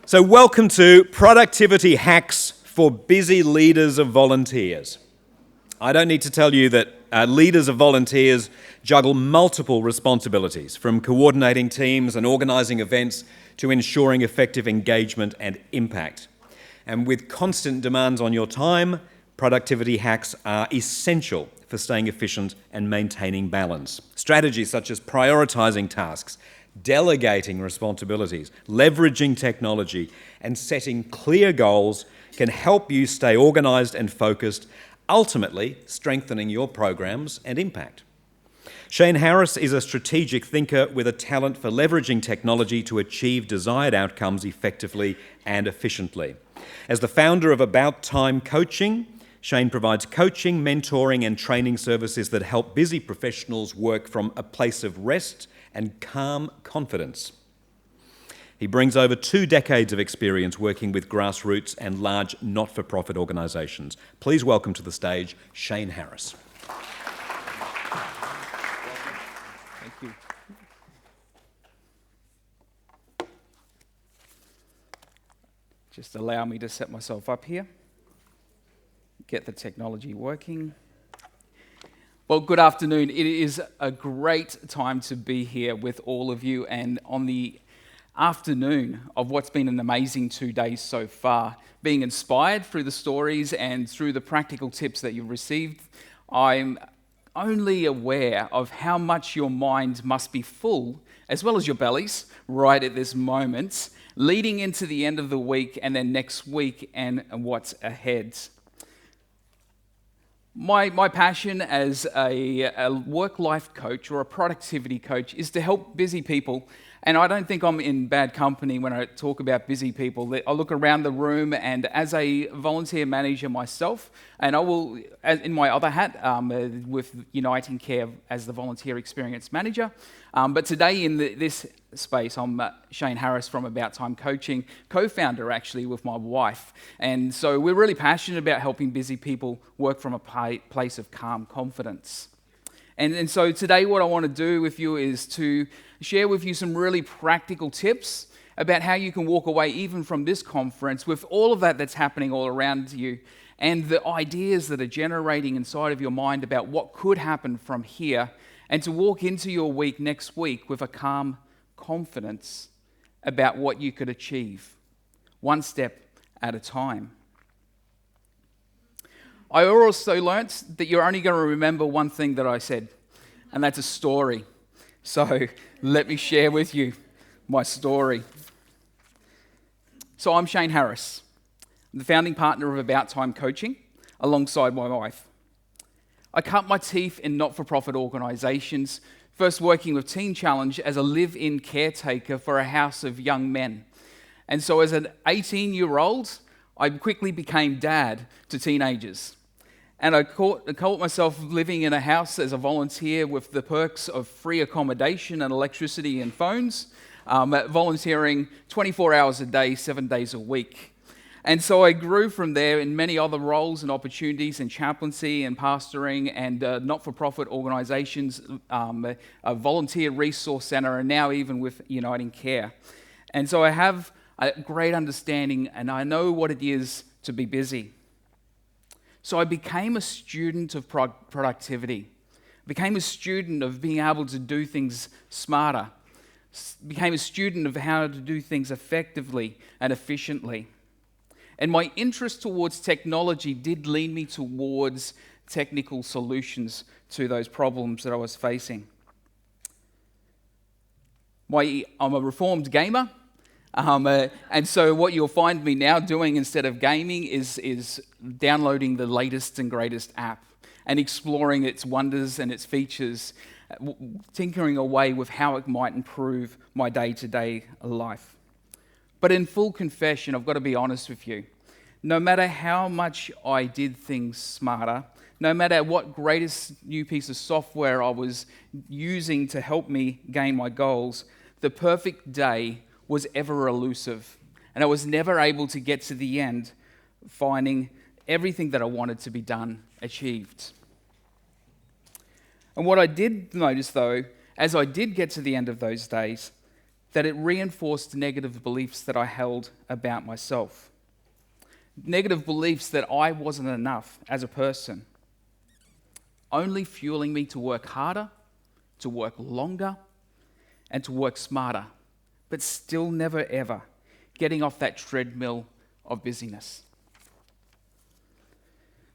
So welcome to Productivity Hacks for Busy Leaders of Volunteers. I don't need to tell you that leaders of volunteers juggle multiple responsibilities, from coordinating teams and organising events to ensuring effective engagement and impact. And with constant demands on your time, productivity hacks are essential for staying efficient and maintaining balance. Strategies such as prioritising tasks, delegating responsibilities, leveraging technology, and setting clear goals can help you stay organised and focused, ultimately strengthening your programs and impact. Shane Harris is a strategic thinker with a talent for leveraging technology to achieve desired outcomes effectively and efficiently. As the founder of About Time Coaching, Shane provides coaching, mentoring, and training services that help busy professionals work from a place of rest and calm confidence. He brings over 2 decades of experience working with grassroots and large not-for-profit organisations. Please welcome to the stage Shane Harris. Thank you. Just allow me to set myself up here. Get the technology working. Well, good afternoon. It is a great time to be here with all of you, and on the afternoon of what's been an amazing 2 days so far, being inspired through the stories and through the practical tips that you've received, I'm only aware of how much your mind must be full, as well as your bellies, right at this moment, leading into the end of the week and then next week and what's ahead. My passion as a work-life coach or a productivity coach is to help busy people. And I don't think I'm in bad company when I talk about busy people. I look around the room, and as a volunteer manager myself, and I will, in my other hat, with Uniting Care as the volunteer experience manager. But today in this space, I'm Shane Harris from About Time Coaching, co-founder actually with my wife. And so we're really passionate about helping busy people work from a place of calm confidence. And so today what I want to do with you is to share with you some really practical tips about how you can walk away even from this conference with all of that's happening all around you and the ideas that are generating inside of your mind about what could happen from here, and to walk into your week next week with a calm confidence about what you could achieve, one step at a time. I also learnt that you're only going to remember one thing that I said, and that's a story. So let me share with you my story. So I'm Shane Harris. I'm the founding partner of About Time Coaching alongside my wife. I cut my teeth in not-for-profit organisations, first working with Teen Challenge as a live-in caretaker for a house of young men. And so as an 18-year-old, I quickly became dad to teenagers. And I caught myself living in a house as a volunteer with the perks of free accommodation and electricity and phones, volunteering 24 hours a day, 7 days a week. And so I grew from there in many other roles and opportunities in chaplaincy and pastoring and not-for-profit organisations, a volunteer resource centre, and now even with Uniting Care. And so I have a great understanding, and I know what it is to be busy. So I became a student of productivity, became a student of being able to do things smarter, became a student of how to do things effectively and efficiently. And my interest towards technology did lead me towards technical solutions to those problems that I was facing. I'm a reformed gamer. And so what you'll find me now doing instead of gaming is downloading the latest and greatest app and exploring its wonders and its features, tinkering away with how it might improve my day-to-day life. But in full confession, I've got to be honest with you. No matter how much I did things smarter, no matter what greatest new piece of software I was using to help me gain my goals, the perfect day was ever elusive, and I was never able to get to the end, finding everything that I wanted to be done achieved. And what I did notice, though, as I did get to the end of those days, that it reinforced negative beliefs that I held about myself. Negative beliefs that I wasn't enough as a person, only fueling me to work harder, to work longer, and to work smarter, but still never ever getting off that treadmill of busyness.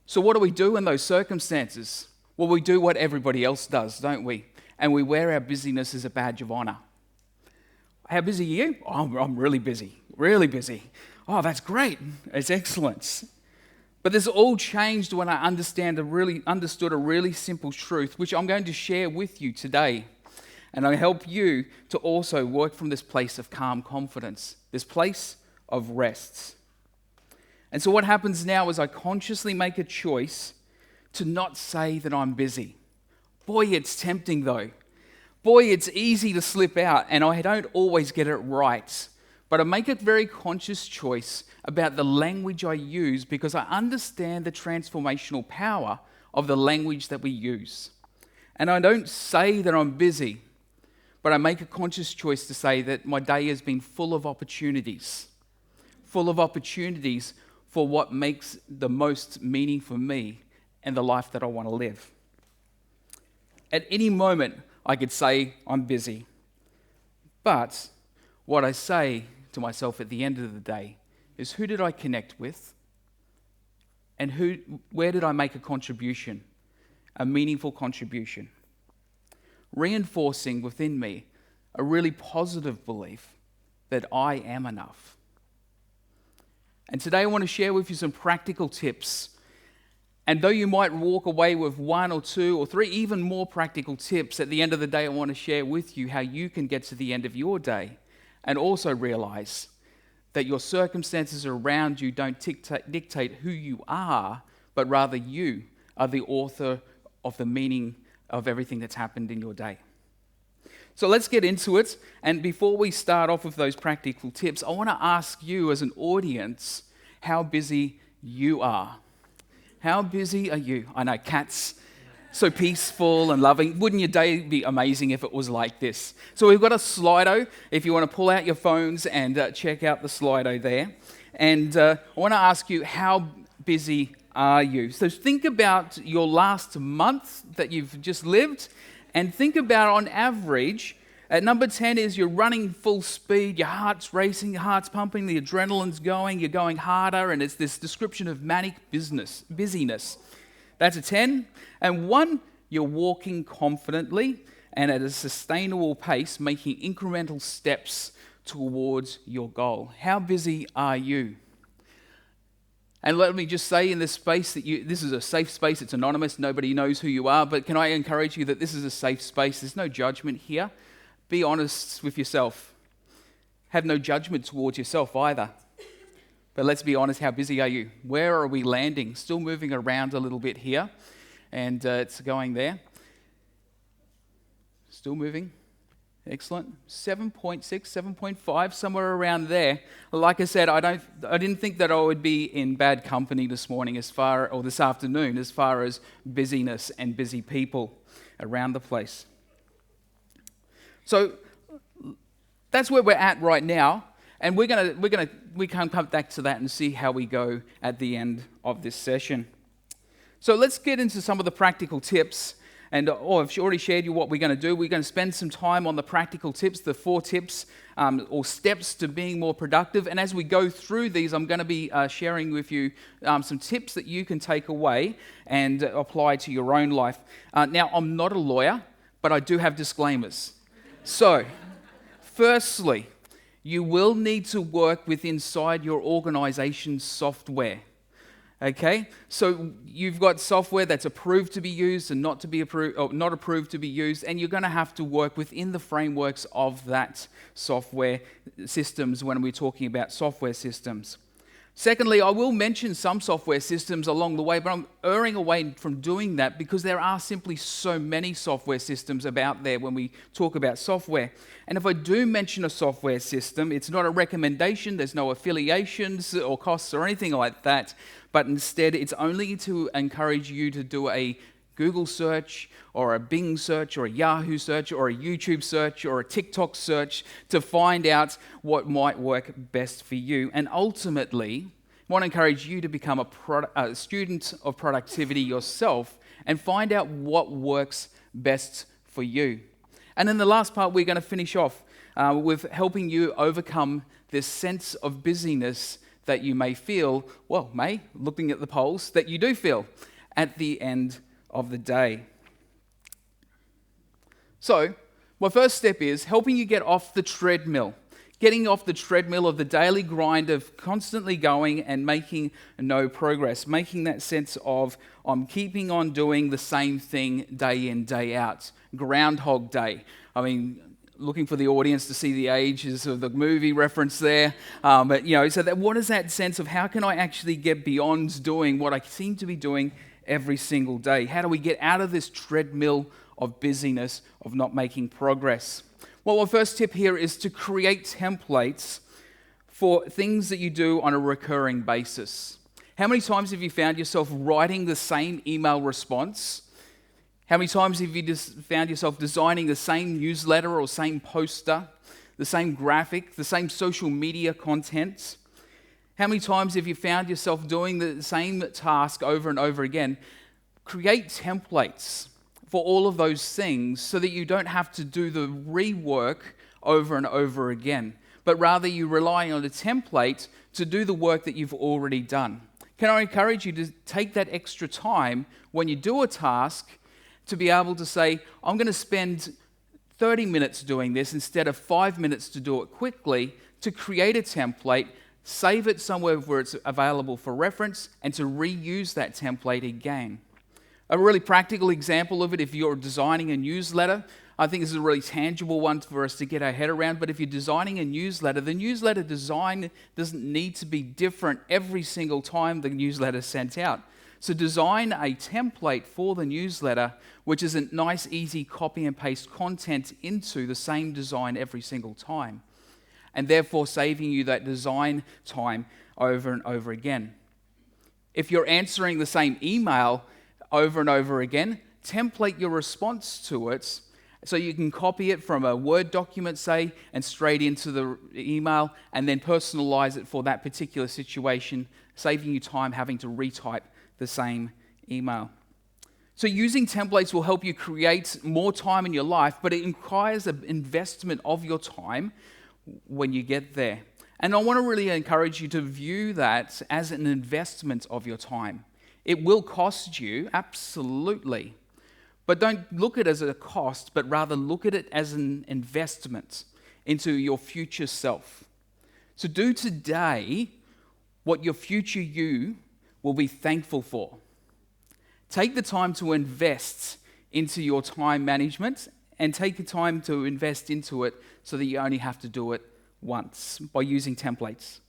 So what do we do in those circumstances? Well, we do what everybody else does, don't we? And we wear our busyness as a badge of honor. How busy are you? Oh, I'm really busy, really busy. Oh, that's great. It's excellent. But this all changed when I understood a really simple truth, which I'm going to share with you today. And I help you to also work from this place of calm confidence, this place of rest. And so what happens now is I consciously make a choice to not say that I'm busy. Boy, it's tempting though. Boy, it's easy to slip out, and I don't always get it right. But I make a very conscious choice about the language I use because I understand the transformational power of the language that we use. And I don't say that I'm busy, but I make a conscious choice to say that my day has been full of opportunities for what makes the most meaning for me and the life that I want to live. At any moment, I could say I'm busy. But what I say to myself at the end of the day is, who did I connect with? And where did I make a contribution, a meaningful contribution? Reinforcing within me a really positive belief that I am enough. And today I want to share with you some practical tips. And though you might walk away with one or two or three even more practical tips, at the end of the day I want to share with you how you can get to the end of your day and also realize that your circumstances around you don't dictate who you are, but rather you are the author of the meaning of everything that's happened in your day. So let's get into it. And before we start off with those practical tips, I want to ask you as an audience how busy you are. How busy are you? I know, cats, so peaceful and loving. Wouldn't your day be amazing if it was like this? So we've got a Slido, if you want to pull out your phones and check out the Slido there. And I want to ask you, how busy are you? So think about your last month that you've just lived, and think about on average, at number 10 is you're running full speed, your heart's racing, your heart's pumping, the adrenaline's going, you're going harder, and it's this description of manic busyness. That's a 10. And 1, you're walking confidently and at a sustainable pace, making incremental steps towards your goal. How busy are you? And let me just say in this space that this is a safe space, it's anonymous, nobody knows who you are, but can I encourage you that this is a safe space, there's no judgment here. Be honest with yourself. Have no judgment towards yourself either. But let's be honest, how busy are you? Where are we landing? Still moving around a little bit here, and it's going there. Still moving. Excellent. 7.6, 7.5, somewhere around there. Like I said, I didn't think that I would be in bad company this morning or this afternoon as far as busyness and busy people around the place. So that's where we're at right now, and we can come back to that and see how we go at the end of this session. So let's get into some of the practical tips. And I've already shared you what we're going to do. We're going to spend some time on the practical tips, the 4 tips or steps to being more productive. And as we go through these, I'm going to be sharing with you some tips that you can take away and apply to your own life. Now, I'm not a lawyer, but I do have disclaimers. So, firstly, you will need to work with inside your organization's software. Okay, so you've got software that's approved to be used and not approved to be used, and you're going to have to work within the frameworks of that software systems when we're talking about software systems. Secondly, I will mention some software systems along the way, but I'm erring away from doing that because there are simply so many software systems about there when we talk about software. And if I do mention a software system, it's not a recommendation, there's no affiliations or costs or anything like that, but instead it's only to encourage you to do a Google search or a Bing search or a Yahoo search or a YouTube search or a TikTok search to find out what might work best for you. And ultimately, I want to encourage you to become a student of productivity yourself and find out what works best for you. And in the last part, we're going to finish off with helping you overcome this sense of busyness that you may feel, looking at the polls, that you do feel at the end of the day. So, my first step is helping you get off the treadmill. Getting off the treadmill of the daily grind of constantly going and making no progress. Making that sense of, I'm keeping on doing the same thing day in, day out. Groundhog Day. I mean, looking for the audience to see the ages of the movie reference there. So what is that sense of how can I actually get beyond doing what I seem to be doing every single day? How do we get out of this treadmill of busyness, of not making progress? Well, our first tip here is to create templates for things that you do on a recurring basis. How many times have you found yourself writing the same email response? How many times have you just found yourself designing the same newsletter or same poster, the same graphic, the same social media content? How many times have you found yourself doing the same task over and over again? Create templates for all of those things so that you don't have to do the rework over and over again, but rather you rely on a template to do the work that you've already done. Can I encourage you to take that extra time when you do a task to be able to say, I'm going to spend 30 minutes doing this instead of 5 minutes to do it quickly, to create a template, save it somewhere where it's available for reference, and to reuse that template again. A really practical example of it, if you're designing a newsletter, I think this is a really tangible one for us to get our head around, but if you're designing a newsletter, the newsletter design doesn't need to be different every single time the newsletter is sent out. So design a template for the newsletter, which is a nice, easy copy and paste content into the same design every single time, and therefore saving you that design time over and over again. If you're answering the same email over and over again, template your response to it so you can copy it from a Word document, say, and straight into the email, and then personalize it for that particular situation, saving you time having to retype the same email. So using templates will help you create more time in your life, but it requires an investment of your time when you get there. And I want to really encourage you to view that as an investment of your time. It will cost you, absolutely. But don't look at it as a cost, but rather look at it as an investment into your future self. So do today what your future you will be thankful for. Take the time to invest into your time management and take the time to invest into it so that you only have to do it once by using templates.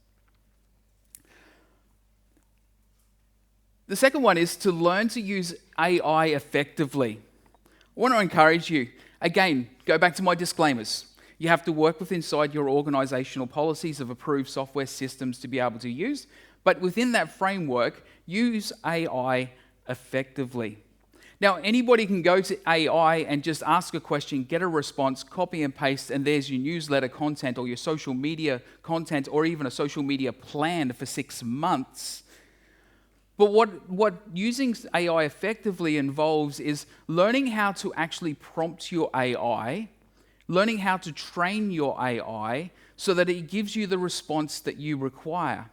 The second one is to learn to use AI effectively. I want to encourage you, again, go back to my disclaimers. You have to work with inside your organizational policies of approved software systems to be able to use, but within that framework, use AI effectively. Now, anybody can go to AI and just ask a question, get a response, copy and paste, and there's your newsletter content or your social media content or even a social media plan for 6 months. But what using AI effectively involves is learning how to actually prompt your AI, learning how to train your AI so that it gives you the response that you require.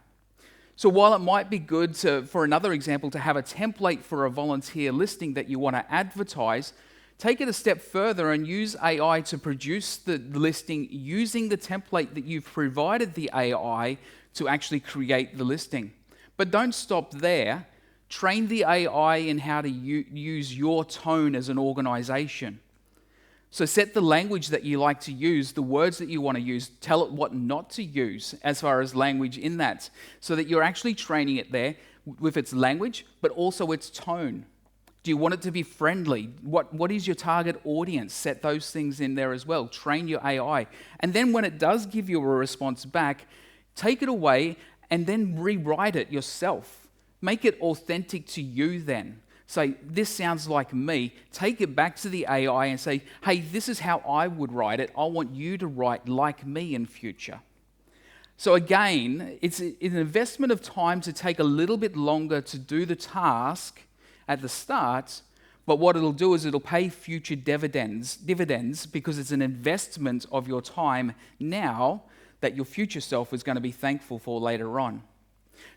So while it might be good for another example, to have a template for a volunteer listing that you want to advertise, take it a step further and use AI to produce the listing using the template that you've provided the AI to actually create the listing. But don't stop there. Train the AI in how to use your tone as an organization. So set the language that you like to use, the words that you want to use, tell it what not to use as far as language in that, so that you're actually training it there with its language, but also its tone. Do you want it to be friendly? What is your target audience? Set those things in there as well. Train your AI. And then when it does give you a response back, take it away and then rewrite it yourself. Make it authentic to you then, say, this sounds like me, take it back to the AI and say, hey, this is how I would write it. I want you to write like me in future. So again, it's an investment of time to take a little bit longer to do the task at the start, but what it'll do is it'll pay future dividends because it's an investment of your time now that your future self is going to be thankful for later on.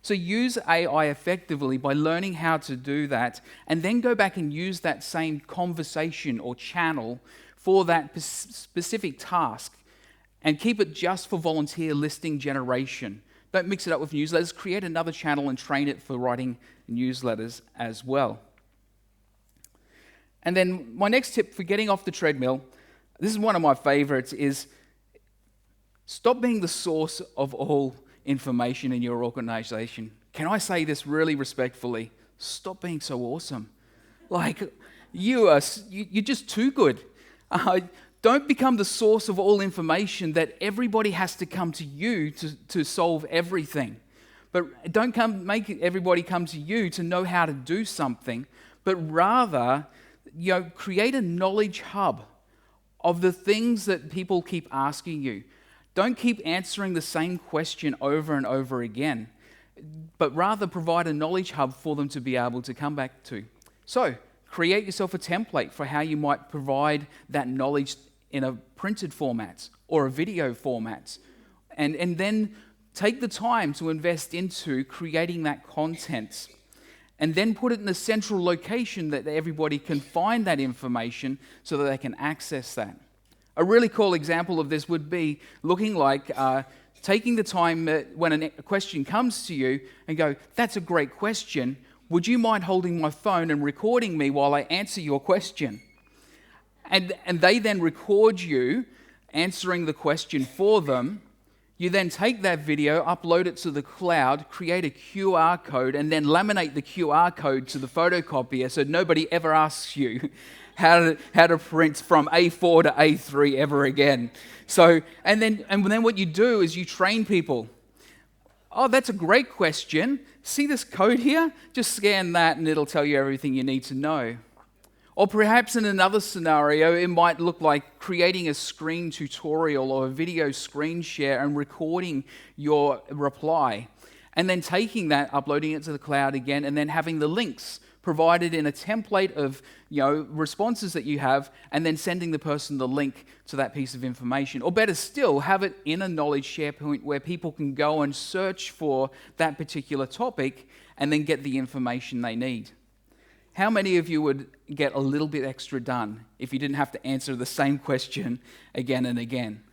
So use AI effectively by learning how to do that, and then go back and use that same conversation or channel for that specific task, and keep it just for volunteer listing generation. Don't mix it up with newsletters. Create another channel and train it for writing newsletters as well. And then my next tip for getting off the treadmill, this is one of my favorites, is stop being the source of all information in your organization. Can I say this really respectfully? Stop being so awesome. Like, you're just too good. Don't become the source of all information that everybody has to come to you to solve everything. But don't make everybody come to you to know how to do something, but rather, create a knowledge hub of the things that people keep asking you. Don't keep answering the same question over and over again, but rather provide a knowledge hub for them to be able to come back to. So, create yourself a template for how you might provide that knowledge in a printed format or a video format, and then take the time to invest into creating that content, and then put it in a central location that everybody can find that information so that they can access that. A really cool example of this would be looking like taking the time when a question comes to you and go, that's a great question. Would you mind holding my phone and recording me while I answer your question? And they then record you answering the question for them. You then take that video, upload it to the cloud, create a QR code, and then laminate the QR code to the photocopier so nobody ever asks you how to print from A4 to A3 ever again. So, and then what you do is you train people. Oh, that's a great question. See this code here? Just scan that and it'll tell you everything you need to know. Or perhaps in another scenario, it might look like creating a screen tutorial or a video screen share and recording your reply, and then taking that, uploading it to the cloud again, and then having the links provided in a template of responses that you have, and then sending the person the link to that piece of information. Or better still, have it in a knowledge SharePoint where people can go and search for that particular topic and then get the information they need. How many of you would get a little bit extra done if you didn't have to answer the same question again and again?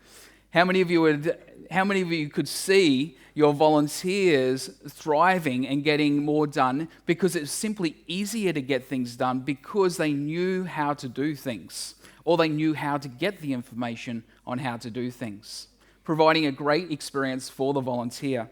How many of you could see your volunteers thriving and getting more done because it's simply easier to get things done because they knew how to do things, or they knew how to get the information on how to do things, providing a great experience for the volunteer.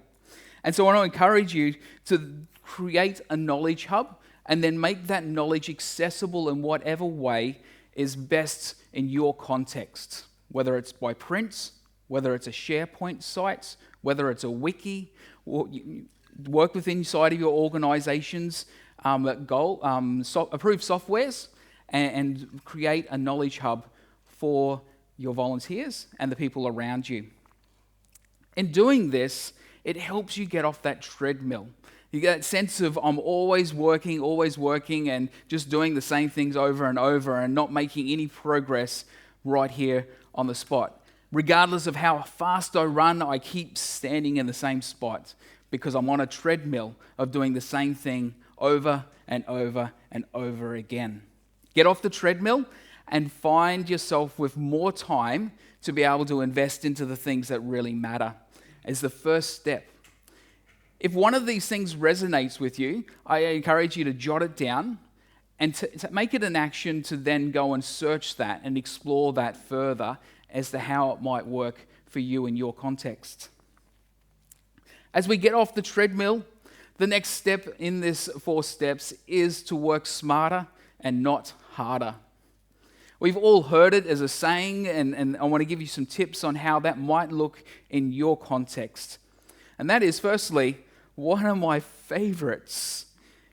And so I want to encourage you to create a knowledge hub, and then make that knowledge accessible in whatever way is best in your context, whether it's by print, whether it's a SharePoint site, whether it's a wiki, or work with inside of your organization's approved softwares, and create a knowledge hub for your volunteers and the people around you. In doing this, it helps you get off that treadmill. You get that sense of I'm always working and just doing the same things over and over and not making any progress right here on the spot. Regardless of how fast I run, I keep standing in the same spot because I'm on a treadmill of doing the same thing over and over and over again. Get off the treadmill and find yourself with more time to be able to invest into the things that really matter as the first step. If one of these things resonates with you, I encourage you to jot it down and to make it an action to then go and search that and explore that further as to how it might work for you in your context. As we get off the treadmill, the next step in this 4 steps is to work smarter and not harder. We've all heard it as a saying, and I want to give you some tips on how that might look in your context. And that is, firstly, one of my favorites.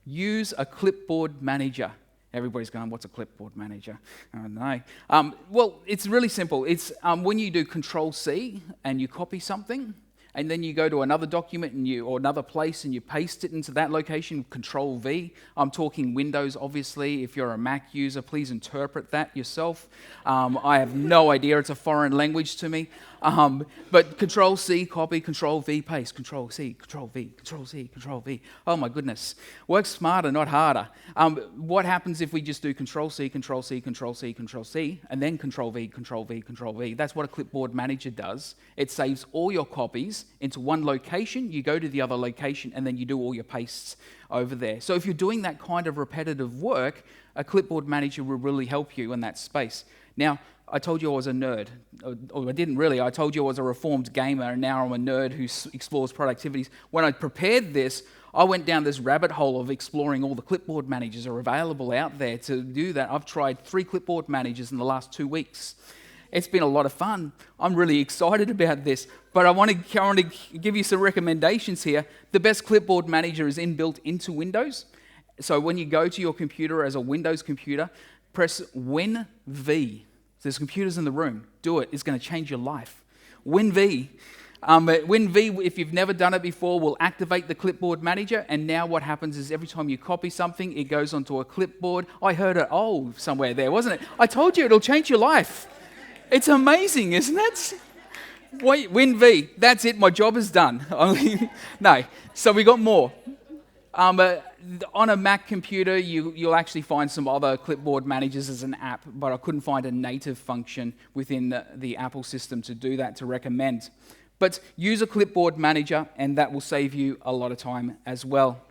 use a clipboard manager. Everybody's going, what's a clipboard manager? I don't know. Well, it's really simple. It's when you do Control-C and you copy something, and then you go to another document or another place and you paste it into that location, Control-V. I'm talking Windows, obviously. If you're a Mac user, please interpret that yourself. I have no idea. It's a foreign language to me. But Control-C, copy, Control-V, paste, Control-C, Control-V, Control-C, Control-V. Oh my goodness. Work smarter, not harder. What happens if we just do Control-C, Control-C, Control-C, Control-C, and then Control-V, Control-V, Control-V? That's what a clipboard manager does. It saves all your copies into one location, you go to the other location, and then you do all your pastes over there. So if you're doing that kind of repetitive work, a clipboard manager will really help you in that space. Now, I told you I was a nerd, or I didn't really. I told you I was a reformed gamer, and now I'm a nerd who explores productivities. When I prepared this, I went down this rabbit hole of exploring all the clipboard managers that are available out there. To do that, I've tried 3 clipboard managers in the last 2 weeks. It's been a lot of fun. I'm really excited about this, but I want to give you some recommendations here. The best clipboard manager is inbuilt into Windows. So when you go to your computer as a Windows computer, press Win-V. There's computers in the room. Do it. It's going to change your life. Win-V. Win-V, if you've never done it before, will activate the clipboard manager, and now what happens is every time you copy something, it goes onto a clipboard. I heard it, somewhere there, wasn't it? I told you it'll change your life. It's amazing, isn't it? Win-V, that's it, my job is done. No, so we got more. On a Mac computer, you'll actually find some other clipboard managers as an app, but I couldn't find a native function within the Apple system to do that, to recommend. But use a clipboard manager, and that will save you a lot of time as well.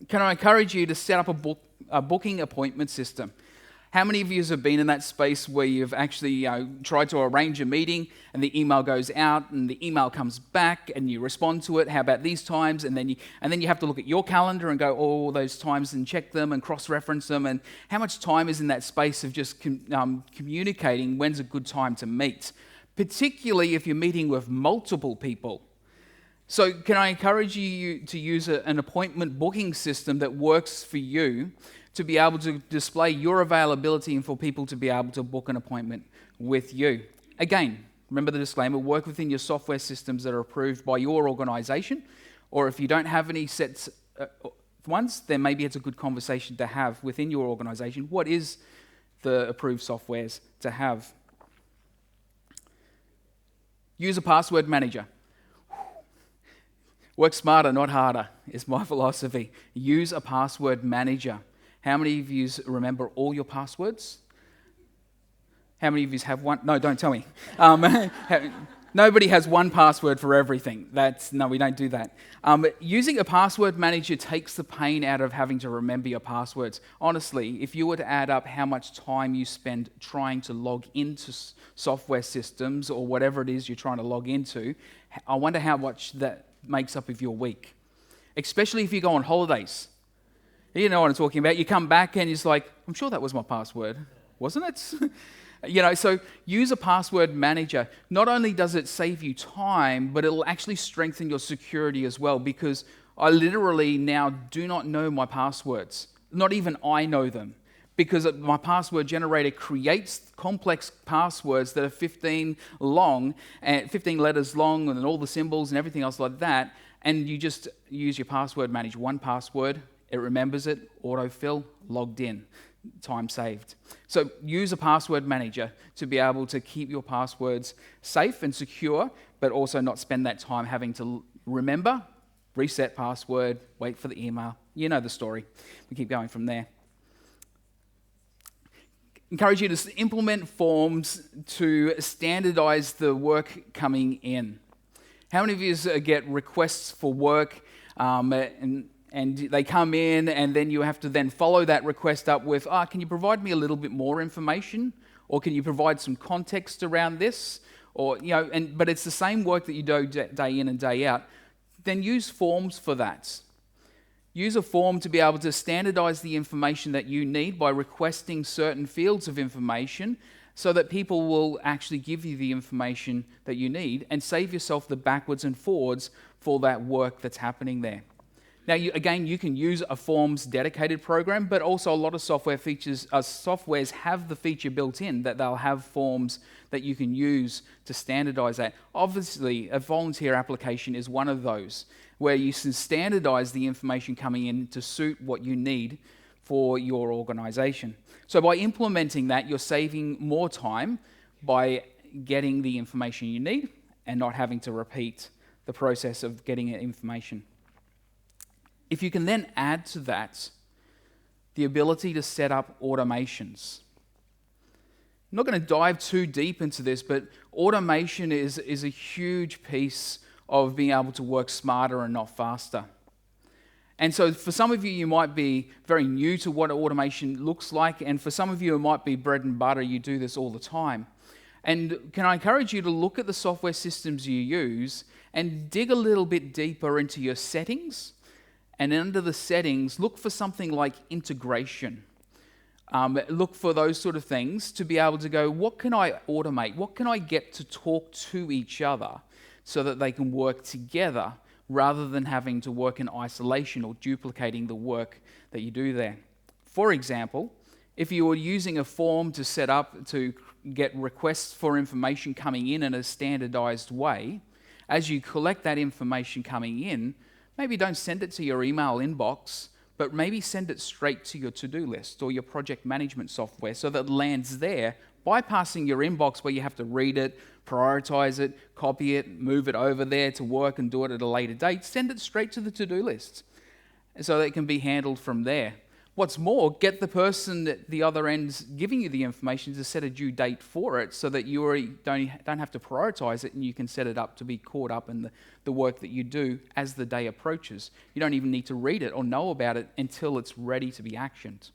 Can I encourage you to set up a booking appointment system? How many of you have been in that space where you've actually tried to arrange a meeting and the email goes out and the email comes back and you respond to it, how about these times? And then you have to look at your calendar and go, all those times and check them and cross-reference them. And how much time is in that space of just communicating when's a good time to meet, particularly if you're meeting with multiple people? So can I encourage you to use an appointment booking system that works for you, to be able to display your availability and for people to be able to book an appointment with you. Again, remember the disclaimer, work within your software systems that are approved by your organization, or if you don't have any sets ones, then maybe it's a good conversation to have within your organization. What is the approved softwares to have? Use a password manager. Work smarter, not harder, is my philosophy. Use a password manager. How many of you remember all your passwords? How many of you have one? No, don't tell me. Nobody has one password for everything. No, we don't do that. Using a password manager takes the pain out of having to remember your passwords. Honestly, if you were to add up how much time you spend trying to log into software systems or whatever it is you're trying to log into, I wonder how much that makes up of your week. Especially if you go on holidays. You know what I'm talking about. You come back and it's like, I'm sure that was my password, wasn't it? So use a password manager. Not only does it save you time, but it'll actually strengthen your security as well, because I literally now do not know my passwords. Not even I know them, because my password generator creates complex passwords that are 15 long, and 15 letters long, and all the symbols and everything else like that, and you just use your password manager. One password, it remembers it, autofill, logged in, time saved. So use a password manager to be able to keep your passwords safe and secure, but also not spend that time having to remember, reset password, wait for the email. You know the story. We keep going from there. Encourage you to implement forms to standardize the work coming in. How many of you get requests for work and they come in, and then you have to then follow that request up with, can you provide me a little bit more information? Or can you provide some context around this? Or, but it's the same work that you do day in and day out. Then use forms for that. Use a form to be able to standardize the information that you need by requesting certain fields of information so that people will actually give you the information that you need and save yourself the backwards and forwards for that work that's happening there. Now, you can use a forms dedicated program, but also a lot of softwares have the feature built in that they'll have forms that you can use to standardize that. Obviously, a volunteer application is one of those where you can standardize the information coming in to suit what you need for your organization. So by implementing that, you're saving more time by getting the information you need and not having to repeat the process of getting information. If you can then add to that the ability to set up automations. I'm not going to dive too deep into this, but automation is a huge piece of being able to work smarter and not faster. And so for some of you, you might be very new to what automation looks like, and for some of you, it might be bread and butter. You do this all the time. And can I encourage you to look at the software systems you use and dig a little bit deeper into your settings? And under the settings, look for something like integration. Look for those sort of things to be able to go, what can I automate? What can I get to talk to each other so that they can work together rather than having to work in isolation or duplicating the work that you do there? For example, if you were using a form to set up to get requests for information coming in a standardized way, as you collect that information coming in, maybe don't send it to your email inbox, but maybe send it straight to your to-do list or your project management software so that it lands there, bypassing your inbox where you have to read it, prioritize it, copy it, move it over there to work and do it at a later date. Send it straight to the to-do list so that it can be handled from there. What's more, get the person at the other end giving you the information to set a due date for it so that you already don't have to prioritize it and you can set it up to be caught up in the work that you do as the day approaches. You don't even need to read it or know about it until it's ready to be actioned.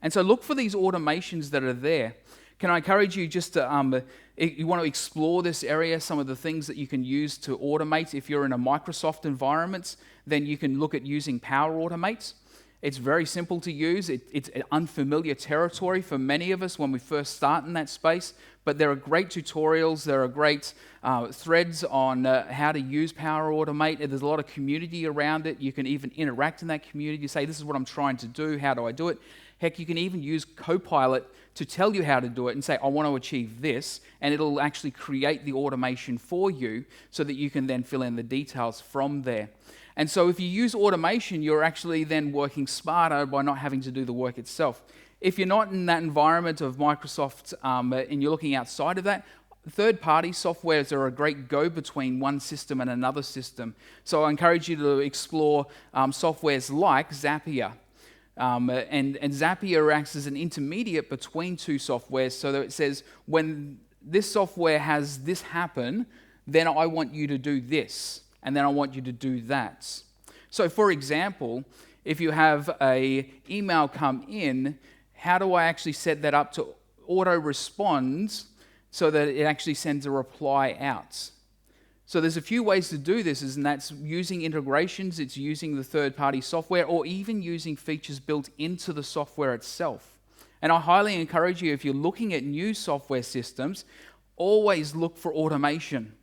And so look for these automations that are there. Can I encourage you just to, if you want to explore this area, some of the things that you can use to automate. If you're in a Microsoft environment, then you can look at using Power Automate. It's very simple to use. It's an unfamiliar territory for many of us when we first start in that space, but there are great tutorials, there are great threads on how to use Power Automate. There's a lot of community around it. You can even interact in that community. You say, this is what I'm trying to do, how do I do it? Heck, you can even use Copilot to tell you how to do it and say, I want to achieve this, and it'll actually create the automation for you so that you can then fill in the details from there. And so if you use automation, you're actually then working smarter by not having to do the work itself. If you're not in that environment of Microsoft and you're looking outside of that, third-party softwares are a great go-between one system and another system. So I encourage you to explore softwares like Zapier. And Zapier acts as an intermediate between two softwares so that it says, when this software has this happen, then I want you to do this. And then I want you to do that. So for example, if you have an email come in, how do I actually set that up to auto-respond so that it actually sends a reply out? So there's a few ways to do this, and that's using integrations, it's using the third-party software, or even using features built into the software itself. And I highly encourage you, if you're looking at new software systems, always look for automation.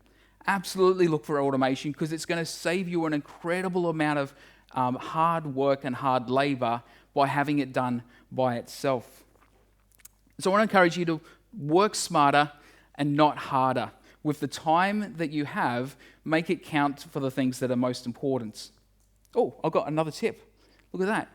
Absolutely look for automation because it's going to save you an incredible amount of hard work and hard labor by having it done by itself. So I want to encourage you to work smarter and not harder. With the time that you have, make it count for the things that are most important. Oh, I've got another tip. Look at that.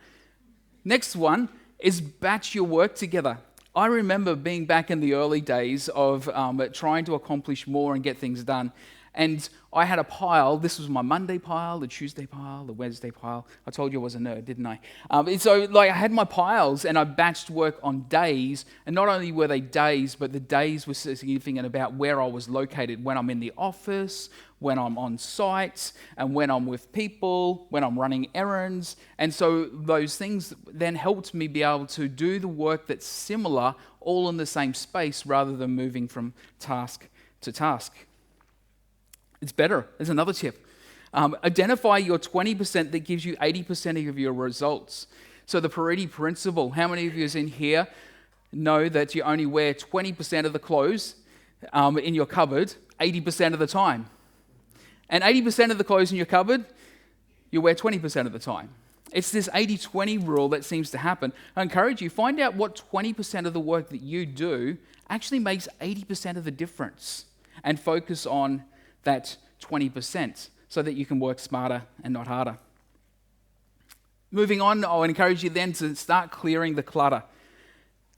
Next one is batch your work together. I remember being back in the early days of trying to accomplish more and get things done. And I had a pile. This was my Monday pile, the Tuesday pile, the Wednesday pile. I told you I was a nerd, didn't I? I had my piles, and I batched work on days. And not only were they days, but the days were significant about where I was located, when I'm in the office, when I'm on site, and when I'm with people, when I'm running errands. And so those things then helped me be able to do the work that's similar, all in the same space, rather than moving from task to task. It's better. There's another tip. Identify your 20% that gives you 80% of your results. So the Parity principle, how many of you in here know that you only wear 20% of the clothes in your cupboard 80% of the time? And 80% of the clothes in your cupboard, you're aware 20% of the time. It's this 80-20 rule that seems to happen. I encourage you, find out what 20% of the work that you do actually makes 80% of the difference, and focus on that 20% so that you can work smarter and not harder. Moving on, I'll encourage you then to start clearing the clutter.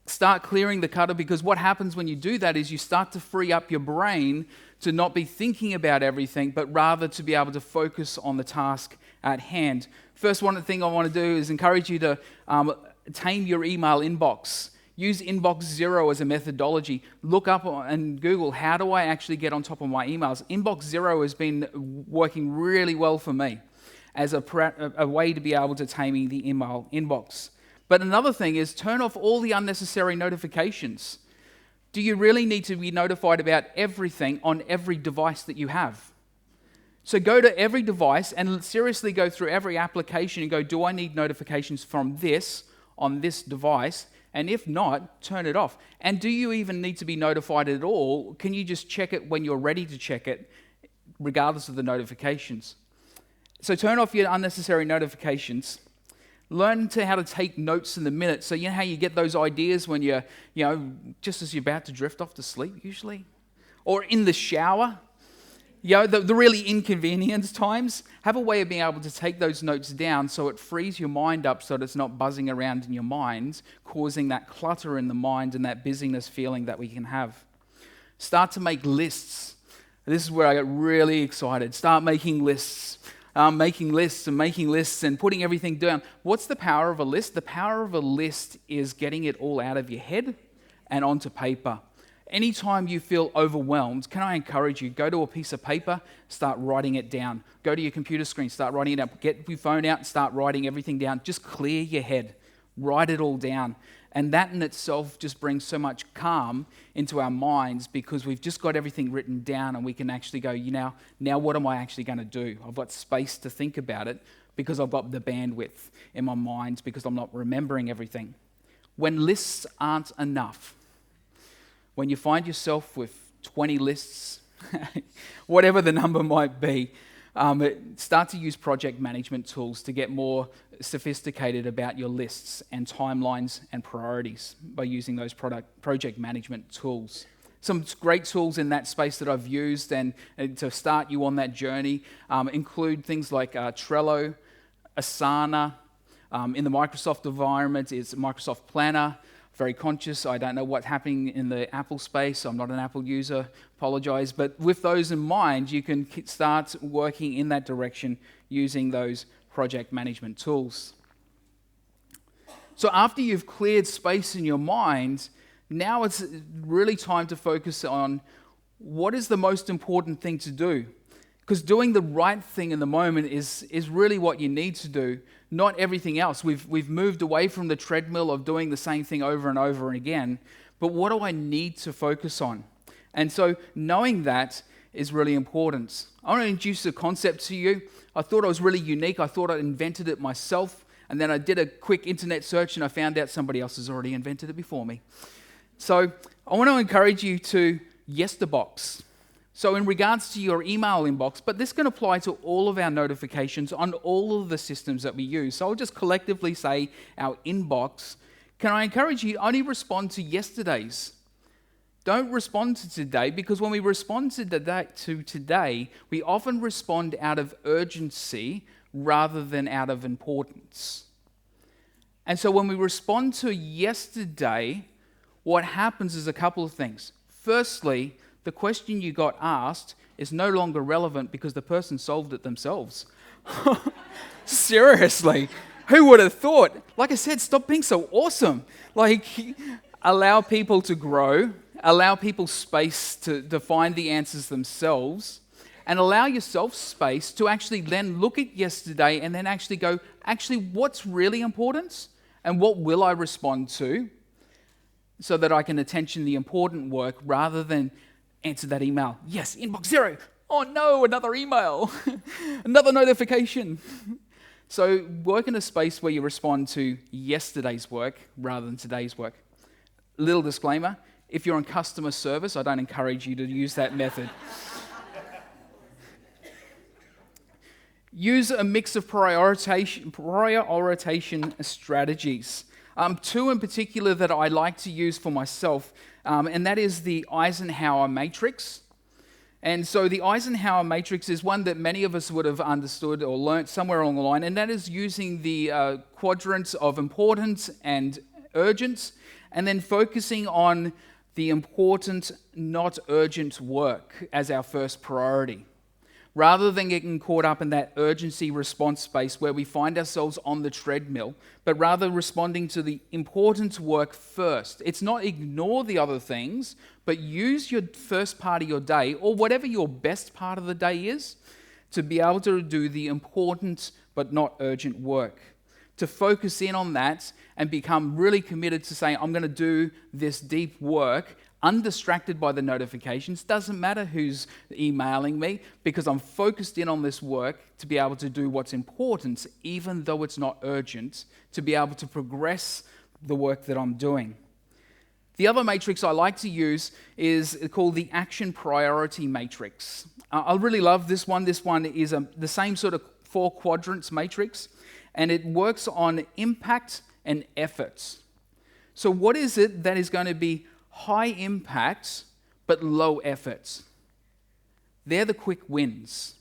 Start clearing the clutter, because what happens when you do that is you start to free up your brain to not be thinking about everything, but rather to be able to focus on the task at hand. First one thing I want to do is encourage you to tame your email inbox. Use Inbox Zero as a methodology. Look up and Google, how do I actually get on top of my emails? Inbox Zero has been working really well for me as a way to be able to tame the email inbox. But another thing is turn off all the unnecessary notifications. Do you really need to be notified about everything on every device that you have? So go to every device and seriously go through every application and go, do I need notifications from this on this device? And if not, turn it off. And do you even need to be notified at all? Can you just check it when you're ready to check it, regardless of the notifications? So turn off your unnecessary notifications. Learn how to take notes in the minute. So you know how you get those ideas when you're, just as you're about to drift off to sleep usually? Or in the shower? The really inconvenient times, have a way of being able to take those notes down so it frees your mind up so that it's not buzzing around in your mind, causing that clutter in the mind and that busyness feeling that we can have. Start to make lists. This is where I get really excited. Start making lists. Making lists and putting everything down. What's the power of a list? The power of a list is getting it all out of your head and onto paper. Anytime you feel overwhelmed, can I encourage you, go to a piece of paper, start writing it down. Go to your computer screen, start writing it down. Get your phone out and start writing everything down. Just clear your head. Write it all down. And that in itself just brings so much calm into our minds, because we've just got everything written down and we can actually go, now what am I actually going to do? I've got space to think about it because I've got the bandwidth in my mind, because I'm not remembering everything. When lists aren't enough, when you find yourself with 20 lists, whatever the number might be, start to use project management tools to get more sophisticated about your lists and timelines and priorities by using those project management tools. Some great tools in that space that I've used and to start you on that journey include things like Trello, Asana. In the Microsoft environment, it's Microsoft Planner. Very conscious, I don't know what's happening in the Apple space. I'm not an Apple user, apologize. But with those in mind, you can start working in that direction using those project management tools. So after you've cleared space in your mind, now it's really time to focus on what is the most important thing to do. Because doing the right thing in the moment is really what you need to do, not everything else. We've moved away from the treadmill of doing the same thing over and over and again, but what do I need to focus on? And so knowing that is really important. I want to introduce a concept to you. I thought it was really unique. I thought I invented it myself, and then I did a quick internet search and I found out somebody else has already invented it before me. So I want to encourage you to Yesterbox. So in regards to your email inbox, but this can apply to all of our notifications on all of the systems that we use. So I'll just collectively say our inbox. Can I encourage you, only respond to yesterday's. Don't respond to today, because when we respond to today, we often respond out of urgency rather than out of importance. And so when we respond to yesterday, what happens is a couple of things. Firstly, the question you got asked is no longer relevant because the person solved it themselves. Seriously, who would have thought? Like I said, stop being so awesome. Allow people to grow, allow people space to find the answers themselves, and allow yourself space to actually then look at yesterday and then actually go, what's really important and what will I respond to, so that I can attention the important work rather than answer that email. Yes, inbox zero. Oh no, another email, another notification. So work in a space where you respond to yesterday's work rather than today's work. Little disclaimer, if you're in customer service, I don't encourage you to use that method. Use a mix of prioritization strategies. Two in particular that I like to use for myself, and that is the Eisenhower matrix. And so the Eisenhower matrix is one that many of us would have understood or learnt somewhere along the line, and that is using the quadrants of importance and urgent, and then focusing on the important, not urgent work as our first priority. Rather than getting caught up in that urgency response space where we find ourselves on the treadmill, but rather responding to the important work first. It's not ignore the other things, but use your first part of your day, or whatever your best part of the day is, to be able to do the important but not urgent work. To focus in on that and become really committed to saying, I'm going to do this deep work, undistracted by the notifications. Doesn't matter who's emailing me, because I'm focused in on this work to be able to do what's important, even though it's not urgent, to be able to progress the work that I'm doing. The other matrix I like to use is called the action priority matrix. I really love this one. This one is the same sort of 4 quadrants matrix, and it works on impact and effort. So what is it that is going to be high impact but low effort? They're the quick wins.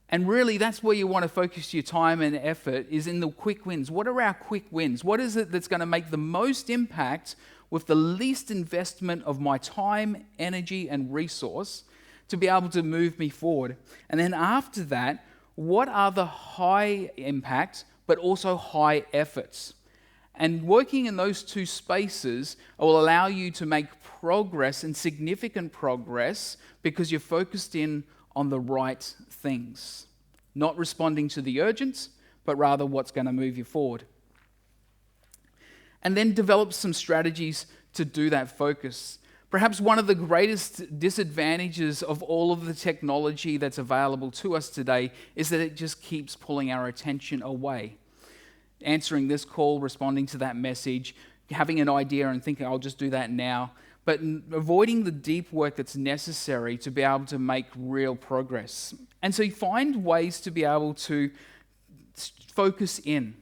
And really, that's where you want to focus your time and effort, is in the quick wins. What are our quick wins? What is it that's going to make the most impact with the least investment of my time, energy, and resource to be able to move me forward? And then after that, what are the high impact but also high efforts? And working in those two spaces will allow you to make progress, and significant progress, because you're focused in on the right things. Not responding to the urgent, but rather what's going to move you forward. And then develop some strategies to do that focus. Perhaps one of the greatest disadvantages of all of the technology that's available to us today is that it just keeps pulling our attention away. Answering this call, responding to that message, having an idea and thinking, I'll just do that now, but avoiding the deep work that's necessary to be able to make real progress. And so you find ways to be able to focus in.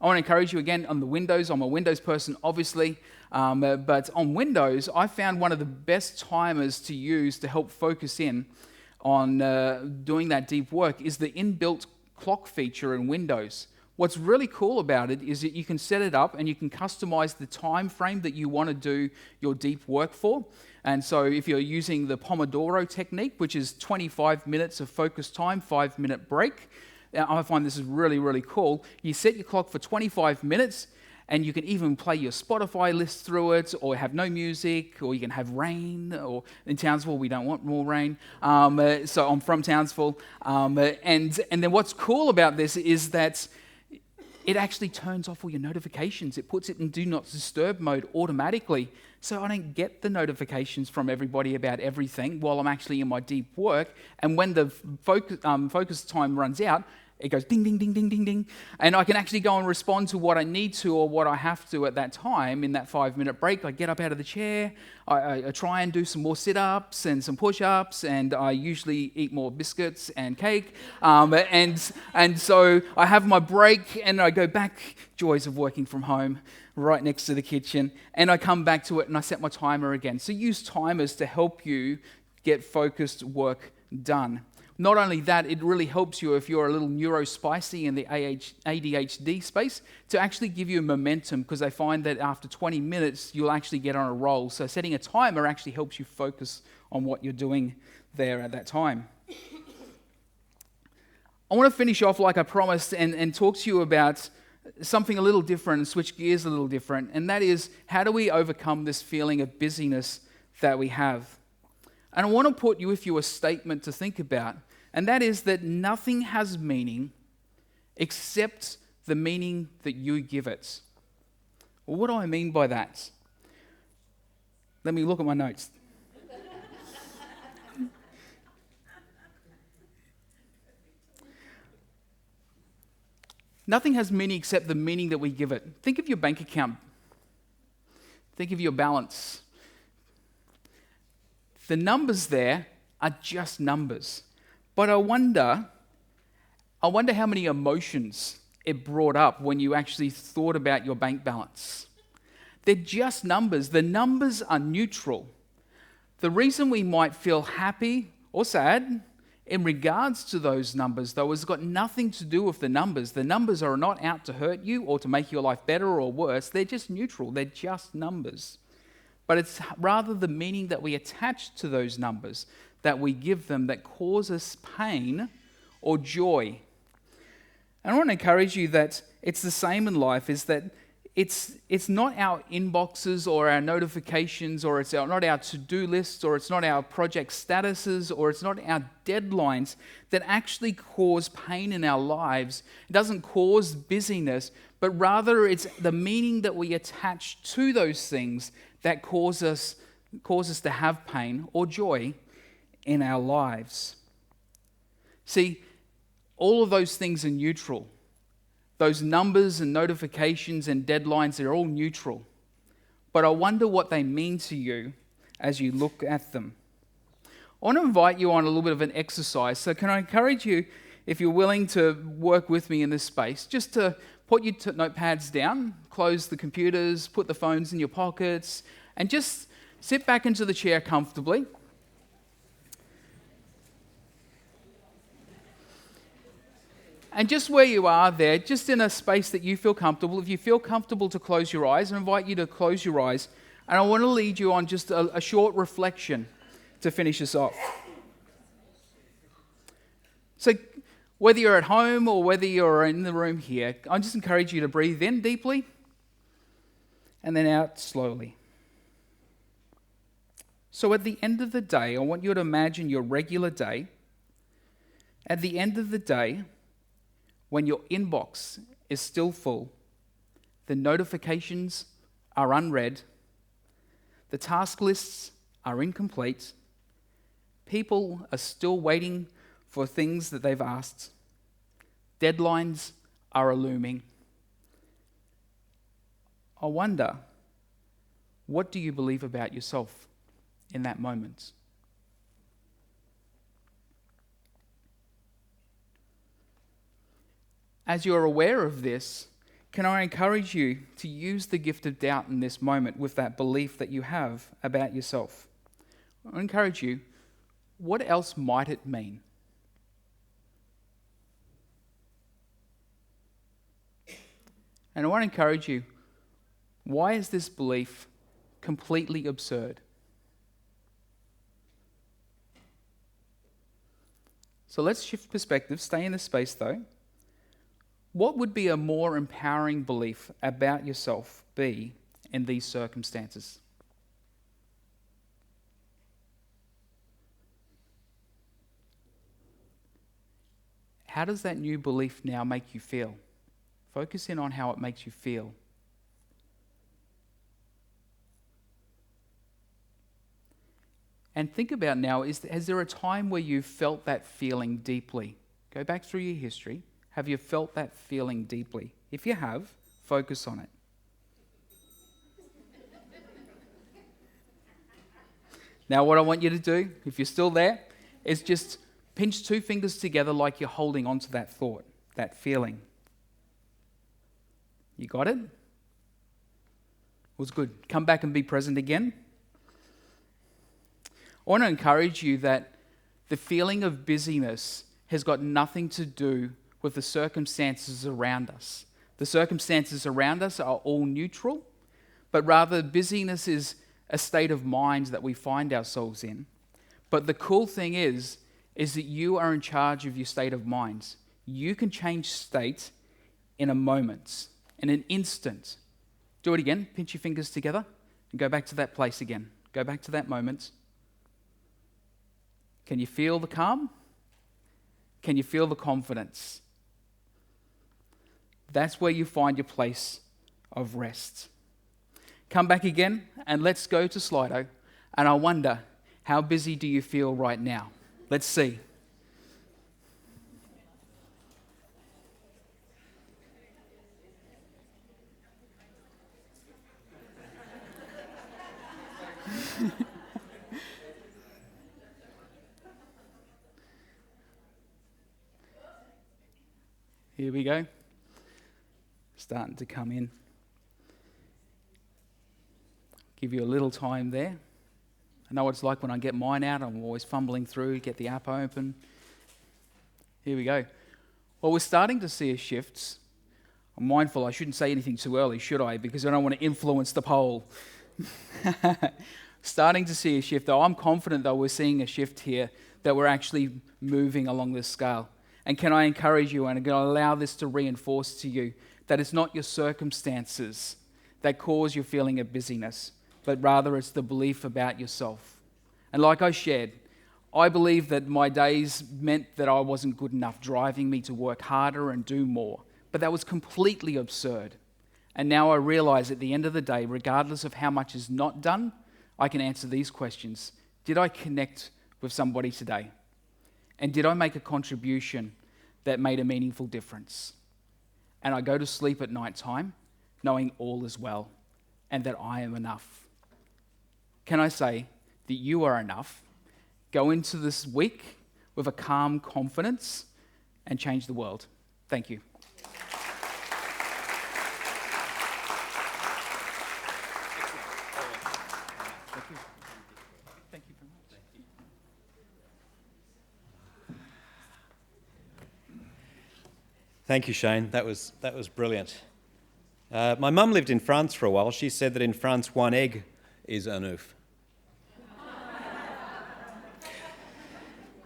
I want to encourage you again on the Windows. I'm a Windows person, obviously, but on Windows, I found one of the best timers to use to help focus in on doing that deep work is the inbuilt clock feature in Windows. What's really cool about it is that you can set it up and you can customize the time frame that you want to do your deep work for. And so if you're using the Pomodoro technique, which is 25 minutes of focus time, 5-minute break, I find this is really, really cool. You set your clock for 25 minutes, and you can even play your Spotify list through it, or have no music, or you can have rain, or in Townsville, we don't want more rain. So I'm from Townsville. And then what's cool about this is that it actually turns off all your notifications. It puts it in do not disturb mode automatically, so I don't get the notifications from everybody about everything while I'm actually in my deep work. And when the focus time runs out, it goes ding, ding, ding, ding, ding, ding. And I can actually go and respond to what I need to or what I have to at that time in that 5-minute break. I get up out of the chair, I try and do some more sit-ups and some push-ups, and I usually eat more biscuits and cake. And so I have my break and I go back, joys of working from home, right next to the kitchen, and I come back to it and I set my timer again. So use timers to help you get focused work done. Not only that, it really helps you if you're a little neurospicy in the ADHD space to actually give you momentum, because they find that after 20 minutes, you'll actually get on a roll. So setting a timer actually helps you focus on what you're doing there at that time. I want to finish off like I promised and talk to you about something a little different and switch gears a little different, and that is, how do we overcome this feeling of busyness that we have? And I want to put with you a statement to think about, and that is that nothing has meaning except the meaning that you give it. Well, what do I mean by that? Let me look at my notes. Nothing has meaning except the meaning that we give it. Think of your bank account. Think of your balance. The numbers there are just numbers. But I wonder, I wonder how many emotions it brought up when you actually thought about your bank balance. They're just numbers. The numbers are neutral. The reason we might feel happy or sad in regards to those numbers, though, has got nothing to do with the numbers. The numbers are not out to hurt you or to make your life better or worse. They're just neutral. They're just numbers. But it's rather the meaning that we attach to those numbers, that we give them, that causes pain or joy. And I want to encourage you that it's the same in life, is that it's not our inboxes or our notifications, or it's not our to-do lists, or it's not our project statuses, or it's not our deadlines that actually cause pain in our lives. It doesn't cause busyness, but rather it's the meaning that we attach to those things that cause us to have pain or joy in our lives. See, all of those things are neutral. Those numbers and notifications and deadlines, they're all neutral. But I wonder what they mean to you as you look at them. I want to invite you on a little bit of an exercise. So can I encourage you, if you're willing to work with me in this space, just to put your notepads down, close the computers, put the phones in your pockets, and just sit back into the chair comfortably. And just where you are there, just in a space that you feel comfortable, if you feel comfortable to close your eyes, I invite you to close your eyes. And I want to lead you on just a short reflection to finish us off. So whether you're at home or whether you're in the room here, I just encourage you to breathe in deeply and then out slowly. So at the end of the day, I want you to imagine your regular day. At the end of the day, when your inbox is still full, the notifications are unread, the task lists are incomplete, people are still waiting for things that they've asked, deadlines are looming. I wonder, what do you believe about yourself in that moment? As you're aware of this, can I encourage you to use the gift of doubt in this moment with that belief that you have about yourself? I encourage you, what else might it mean? And I want to encourage you, why is this belief completely absurd? So let's shift perspective, stay in this space though. What would be a more empowering belief about yourself be in these circumstances? How does that new belief now make you feel? Focus in on how it makes you feel. And think about now, has there a time where you felt that feeling deeply? Go back through your history. Have you felt that feeling deeply? If you have, focus on it. Now, what I want you to do, if you're still there, is just pinch two fingers together like you're holding on to that thought, that feeling. You got it? Was good. Come back and be present again. I want to encourage you that the feeling of busyness has got nothing to do with the circumstances around us. The circumstances around us are all neutral, but rather busyness is a state of mind that we find ourselves in. But the cool thing is that you are in charge of your state of mind. You can change state in a moment, in an instant. Do it again, pinch your fingers together, and go back to that place again. Go back to that moment. Can you feel the calm? Can you feel the confidence? That's where you find your place of rest. Come back again and let's go to Slido. And I wonder, how busy do you feel right now? Let's see. Here we go. Starting to come in. Give you a little time there. I know what it's like when I get mine out. I'm always fumbling through, get the app open. Here we go. Well, we're starting to see a shift. I'm mindful I shouldn't say anything too early, should I? Because I don't want to influence the poll. Starting to see a shift, though. I'm confident, though, we're seeing a shift here, that we're actually moving along this scale. And can I encourage you, and I'm going to allow this to reinforce to you, that it's not your circumstances that cause your feeling of busyness, but rather it's the belief about yourself. And like I shared, I believe that my days meant that I wasn't good enough, driving me to work harder and do more. But that was completely absurd. And now I realize at the end of the day, regardless of how much is not done, I can answer these questions. Did I connect with somebody today? And did I make a contribution that made a meaningful difference? And I go to sleep at night time knowing all is well and that I am enough. Can I say that you are enough? Go into this week with a calm confidence and change the world. Thank you. Thank you, Shane. That was brilliant. My mum lived in France for a while. She said that in France, one egg is un oeuf.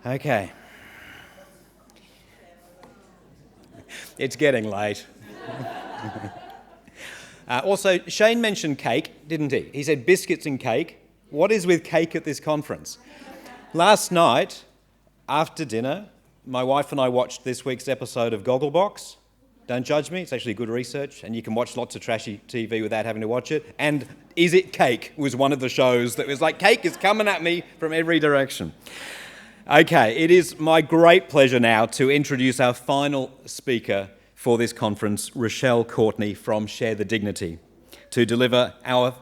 Okay. It's getting late. Also, Shane mentioned cake, didn't he? He said biscuits and cake. What is with cake at this conference? Last night, after dinner, my wife and I watched this week's episode of Gogglebox. Don't judge me, it's actually good research, and you can watch lots of trashy TV without having to watch it. And Is It Cake was one of the shows that was like, cake is coming at me from every direction. Okay, it is my great pleasure now to introduce our final speaker for this conference, Rochelle Courtenay from Share the Dignity, to deliver our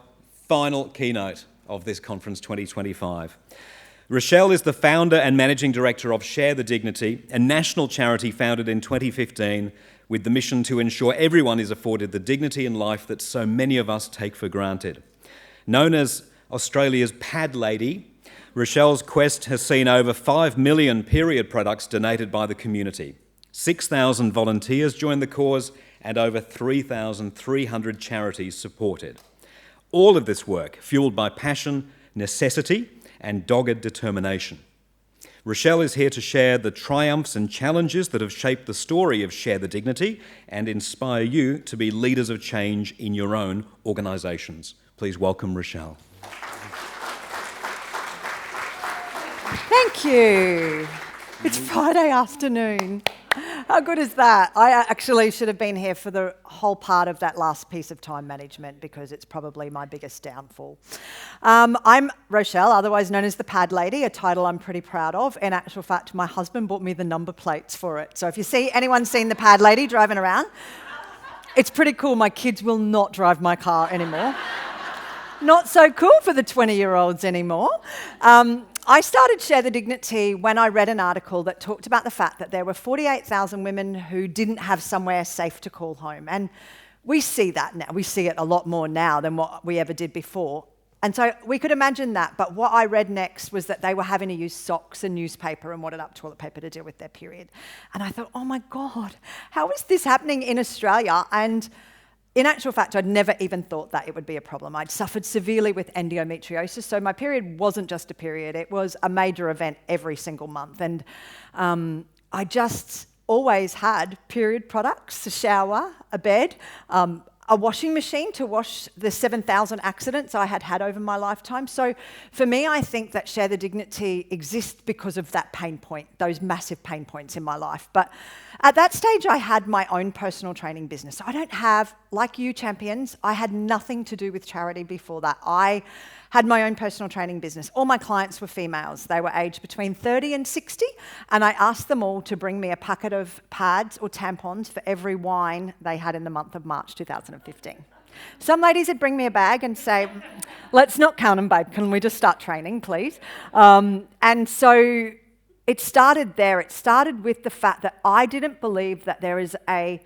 final keynote of this conference 2025. Rochelle is the founder and managing director of Share the Dignity, a national charity founded in 2015 with the mission to ensure everyone is afforded the dignity in life that so many of us take for granted. Known as Australia's Pad Lady, Rochelle's quest has seen over 5 million period products donated by the community. 6,000 volunteers joined the cause and over 3,300 charities supported. All of this work fueled by passion, necessity, and dogged determination. Rochelle is here to share the triumphs and challenges that have shaped the story of Share the Dignity and inspire you to be leaders of change in your own organisations. Please welcome Rochelle. Thank you. It's Friday afternoon. How good is that? I actually should have been here for the whole part of that last piece of time management because it's probably my biggest downfall. I'm Rochelle, otherwise known as the Pad Lady, a title I'm pretty proud of. In actual fact, my husband bought me the number plates for it. So if you see anyone seen the Pad Lady driving around, it's pretty cool. My kids will not drive my car anymore. Not so cool for the 20-year-olds anymore. I started Share the Dignity when I read an article that talked about the fact that there were 48,000 women who didn't have somewhere safe to call home. And we see that now. We see it a lot more now than what we ever did before. And so we could imagine that. But what I read next was that they were having to use socks and newspaper and wadded up toilet paper to deal with their period. And I thought, oh my God, how is this happening in Australia? And in actual fact, I'd never even thought that it would be a problem. I'd suffered severely with endometriosis, so my period wasn't just a period, it was a major event every single month. And I just always had period products, a shower, a bed, a washing machine to wash the 7,000 accidents I had had over my lifetime. So for me, I think that Share the Dignity exists because of that pain point, those massive pain points in my life. But at that stage, I had my own personal training business. I don't have, like you champions, I had nothing to do with charity before that. I had my own personal training business. All my clients were females. They were aged between 30 and 60, and I asked them all to bring me a packet of pads or tampons for every wine they had in the month of March 2015. Some ladies would bring me a bag and say, let's not count them, babe, can we just start training, please? And so it started there. It started with the fact that I didn't believe that there is and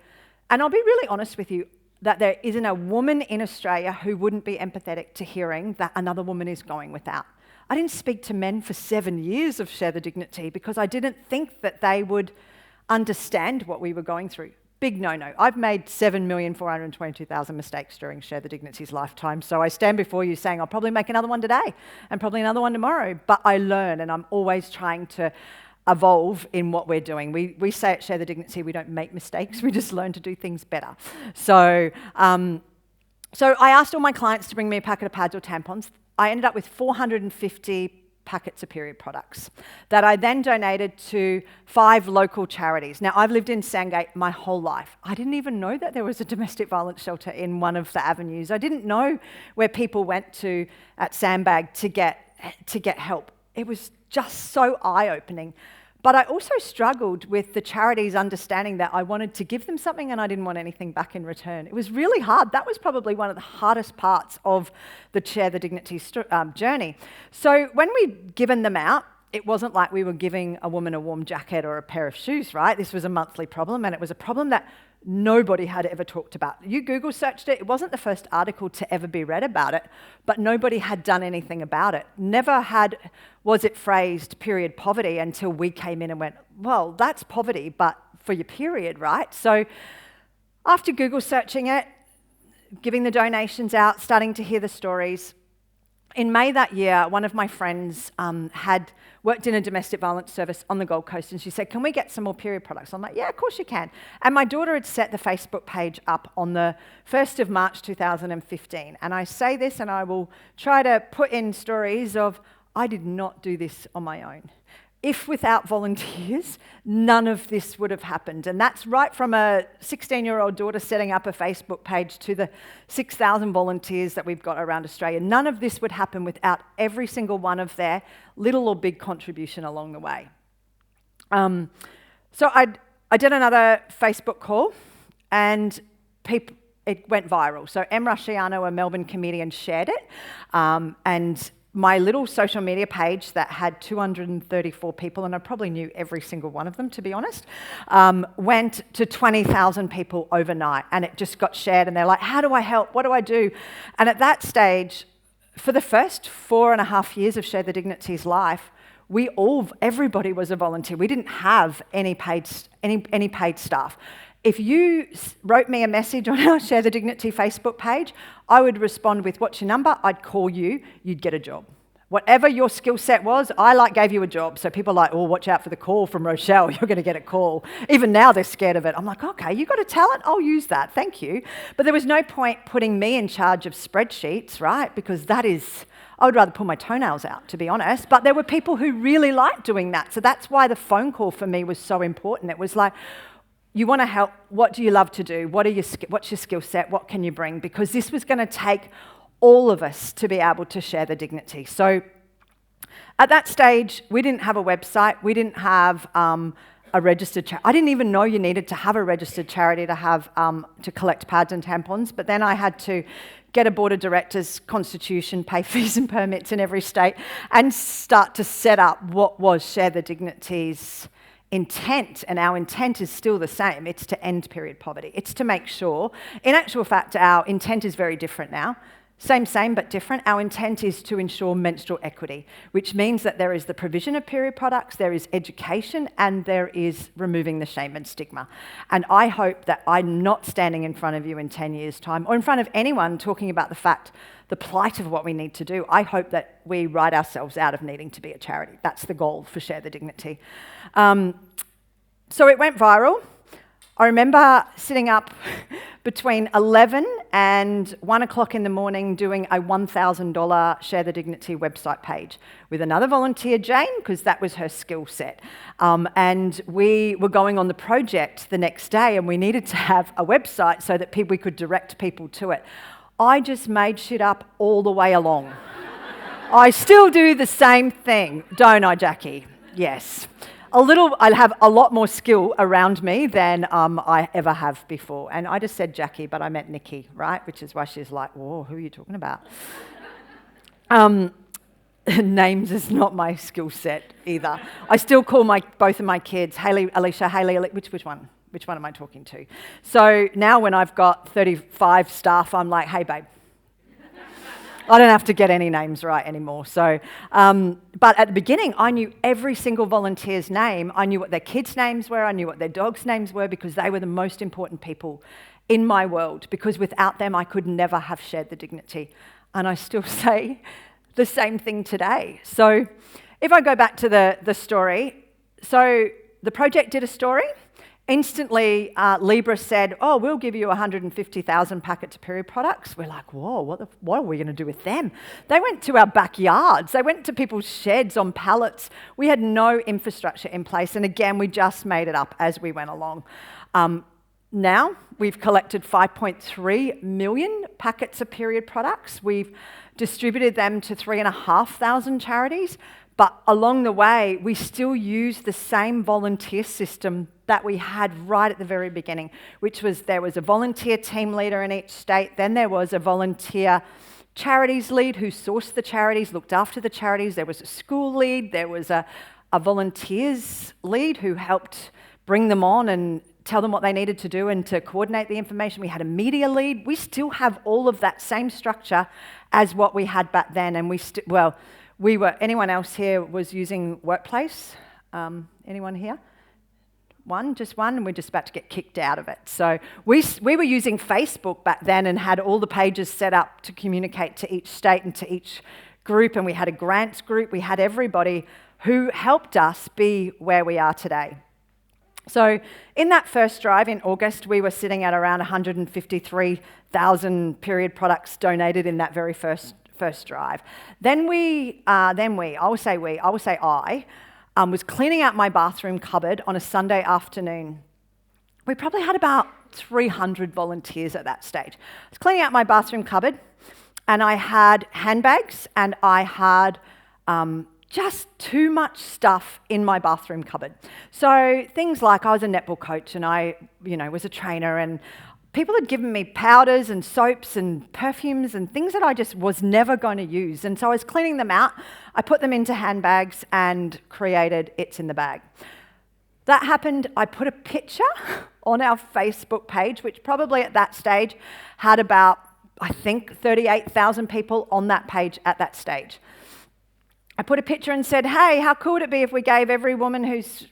I'll be really honest with you, that there isn't a woman in Australia who wouldn't be empathetic to hearing that another woman is going without. I didn't speak to men for 7 years of Share the Dignity because I didn't think that they would understand what we were going through. Big no-no. I've made 7,422,000 mistakes during Share the Dignity's lifetime, so I stand before you saying I'll probably make another one today and probably another one tomorrow, but I learn and I'm always trying to evolve in what we're doing. We say at Share the Dignity we don't make mistakes, we just learn to do things better. So I asked all my clients to bring me a packet of pads or tampons. I ended up with 450 packets of period products that I then donated to 5 local charities. Now, I've lived in Sandgate my whole life. I didn't even know that there was a domestic violence shelter in one of the avenues. I didn't know where people went to at Sandbag to get help. It was just so eye-opening. But I also struggled with the charities understanding that I wanted to give them something and I didn't want anything back in return. It was really hard. That was probably one of the hardest parts of the Share the Dignity journey. So when we'd given them out, it wasn't like we were giving a woman a warm jacket or a pair of shoes, right? This was a monthly problem, and it was a problem that nobody had ever talked about. You Google searched it, it wasn't the first article to ever be read about it, but nobody had done anything about it. Never was it phrased period poverty until we came in and went, well, that's poverty, but for your period, right? So after Google searching it, giving the donations out, starting to hear the stories, in May that year, one of my friends had worked in a domestic violence service on the Gold Coast, and she said, can we get some more period products? I'm like, yeah, of course you can. And my daughter had set the Facebook page up on the 1st of March 2015. And I say this, and I will try to put in stories of, I did not do this on my own. If without volunteers, none of this would have happened. And that's right from a 16-year-old daughter setting up a Facebook page to the 6,000 volunteers that we've got around Australia. None of this would happen without every single one of their little or big contribution along the way. So I did another Facebook call, and it went viral. So Em Rusciano, a Melbourne comedian, shared it, and my little social media page that had 234 people, and I probably knew every single one of them, to be honest, went to 20,000 people overnight, and it just got shared, and they're like, how do I help? What do I do? And at that stage, for the first 4.5 years of Share the Dignity's life, everybody was a volunteer. We didn't have any paid staff. If you wrote me a message on our Share the Dignity Facebook page, I would respond with, what's your number? I'd call you, you'd get a job. Whatever your skill set was, I gave you a job. So people are like, oh, watch out for the call from Rochelle, you're going to get a call. Even now they're scared of it. I'm like, okay, you got a talent? I'll use that, thank you. But there was no point putting me in charge of spreadsheets, right? Because I would rather pull my toenails out, to be honest. But there were people who really liked doing that. So that's why the phone call for me was so important. It was like, you want to help, what do you love to do? What's your skill set? What can you bring? Because this was going to take all of us to be able to share the dignity. So at that stage, we didn't have a website. We didn't have a registered charity. I didn't even know you needed to have a registered charity to collect pads and tampons. But then I had to get a board of directors constitution, pay fees and permits in every state, and start to set up what was Share the Dignity's intent, and our intent is still the same. It's to end period poverty. It's to make sure, in actual fact, our intent is very different now. Same, but different. Our intent is to ensure menstrual equity, which means that there is the provision of period products, there is education, and there is removing the shame and stigma. And I hope that I'm not standing in front of you in 10 years' time, or in front of anyone talking about the plight of what we need to do. I hope that we write ourselves out of needing to be a charity. That's the goal for Share the Dignity. So it went viral. I remember sitting up between 11 and 1 o'clock in the morning doing a $1,000 Share the Dignity website page with another volunteer, Jane, because that was her skill set. And we were going on the project the next day, and we needed to have a website so that we could direct people to it. I just made shit up all the way along. I still do the same thing, don't I, Jackie? Yes. I have a lot more skill around me than I ever have before. And I just said Jackie, but I meant Nikki, right? Which is why she's like, whoa, who are you talking about? names is not my skill set either. I still call both of my kids Haley, Alicia, Haley, which one? Which one am I talking to? So now when I've got 35 staff, I'm like, hey, babe. I don't have to get any names right anymore. So, but at the beginning, I knew every single volunteer's name. I knew what their kids' names were. I knew what their dogs' names were because they were the most important people in my world. Because without them, I could never have shared the dignity. And I still say the same thing today. So if I go back to the story, so the project did a story. Instantly, Libra said, oh, we'll give you 150,000 packets of period products. We're like, whoa, what are we going to do with them? They went to our backyards. They went to people's sheds on pallets. We had no infrastructure in place. And again, we just made it up as we went along. Now, we've collected 5.3 million packets of period products. We've distributed them to 3,500 charities. But along the way, we still use the same volunteer system that we had right at the very beginning, which was there was a volunteer team leader in each state, then there was a volunteer charities lead who sourced the charities, looked after the charities, there was a school lead, there was a volunteers lead who helped bring them on and tell them what they needed to do and to coordinate the information. We had a media lead. We still have all of that same structure as what we had back then, and anyone else here was using Workplace? Anyone here? Just one, and we're just about to get kicked out of it. So we were using Facebook back then and had all the pages set up to communicate to each state and to each group, and we had a grants group. We had everybody who helped us be where we are today. So in that first drive in August, we were sitting at around 153,000 period products donated in that very first drive. I was cleaning out my bathroom cupboard on a Sunday afternoon. We probably had about 300 volunteers at that stage. I was cleaning out my bathroom cupboard and I had handbags and I had just too much stuff in my bathroom cupboard. So things like I was a netball coach and I was a trainer, and people had given me powders and soaps and perfumes and things that I just was never going to use. And so I was cleaning them out. I put them into handbags and created It's in the Bag. That happened. I put a picture on our Facebook page, which probably at that stage had about, I think, 38,000 people on that page at that stage. I put a picture and said, hey, how cool would it be if we gave every woman who's,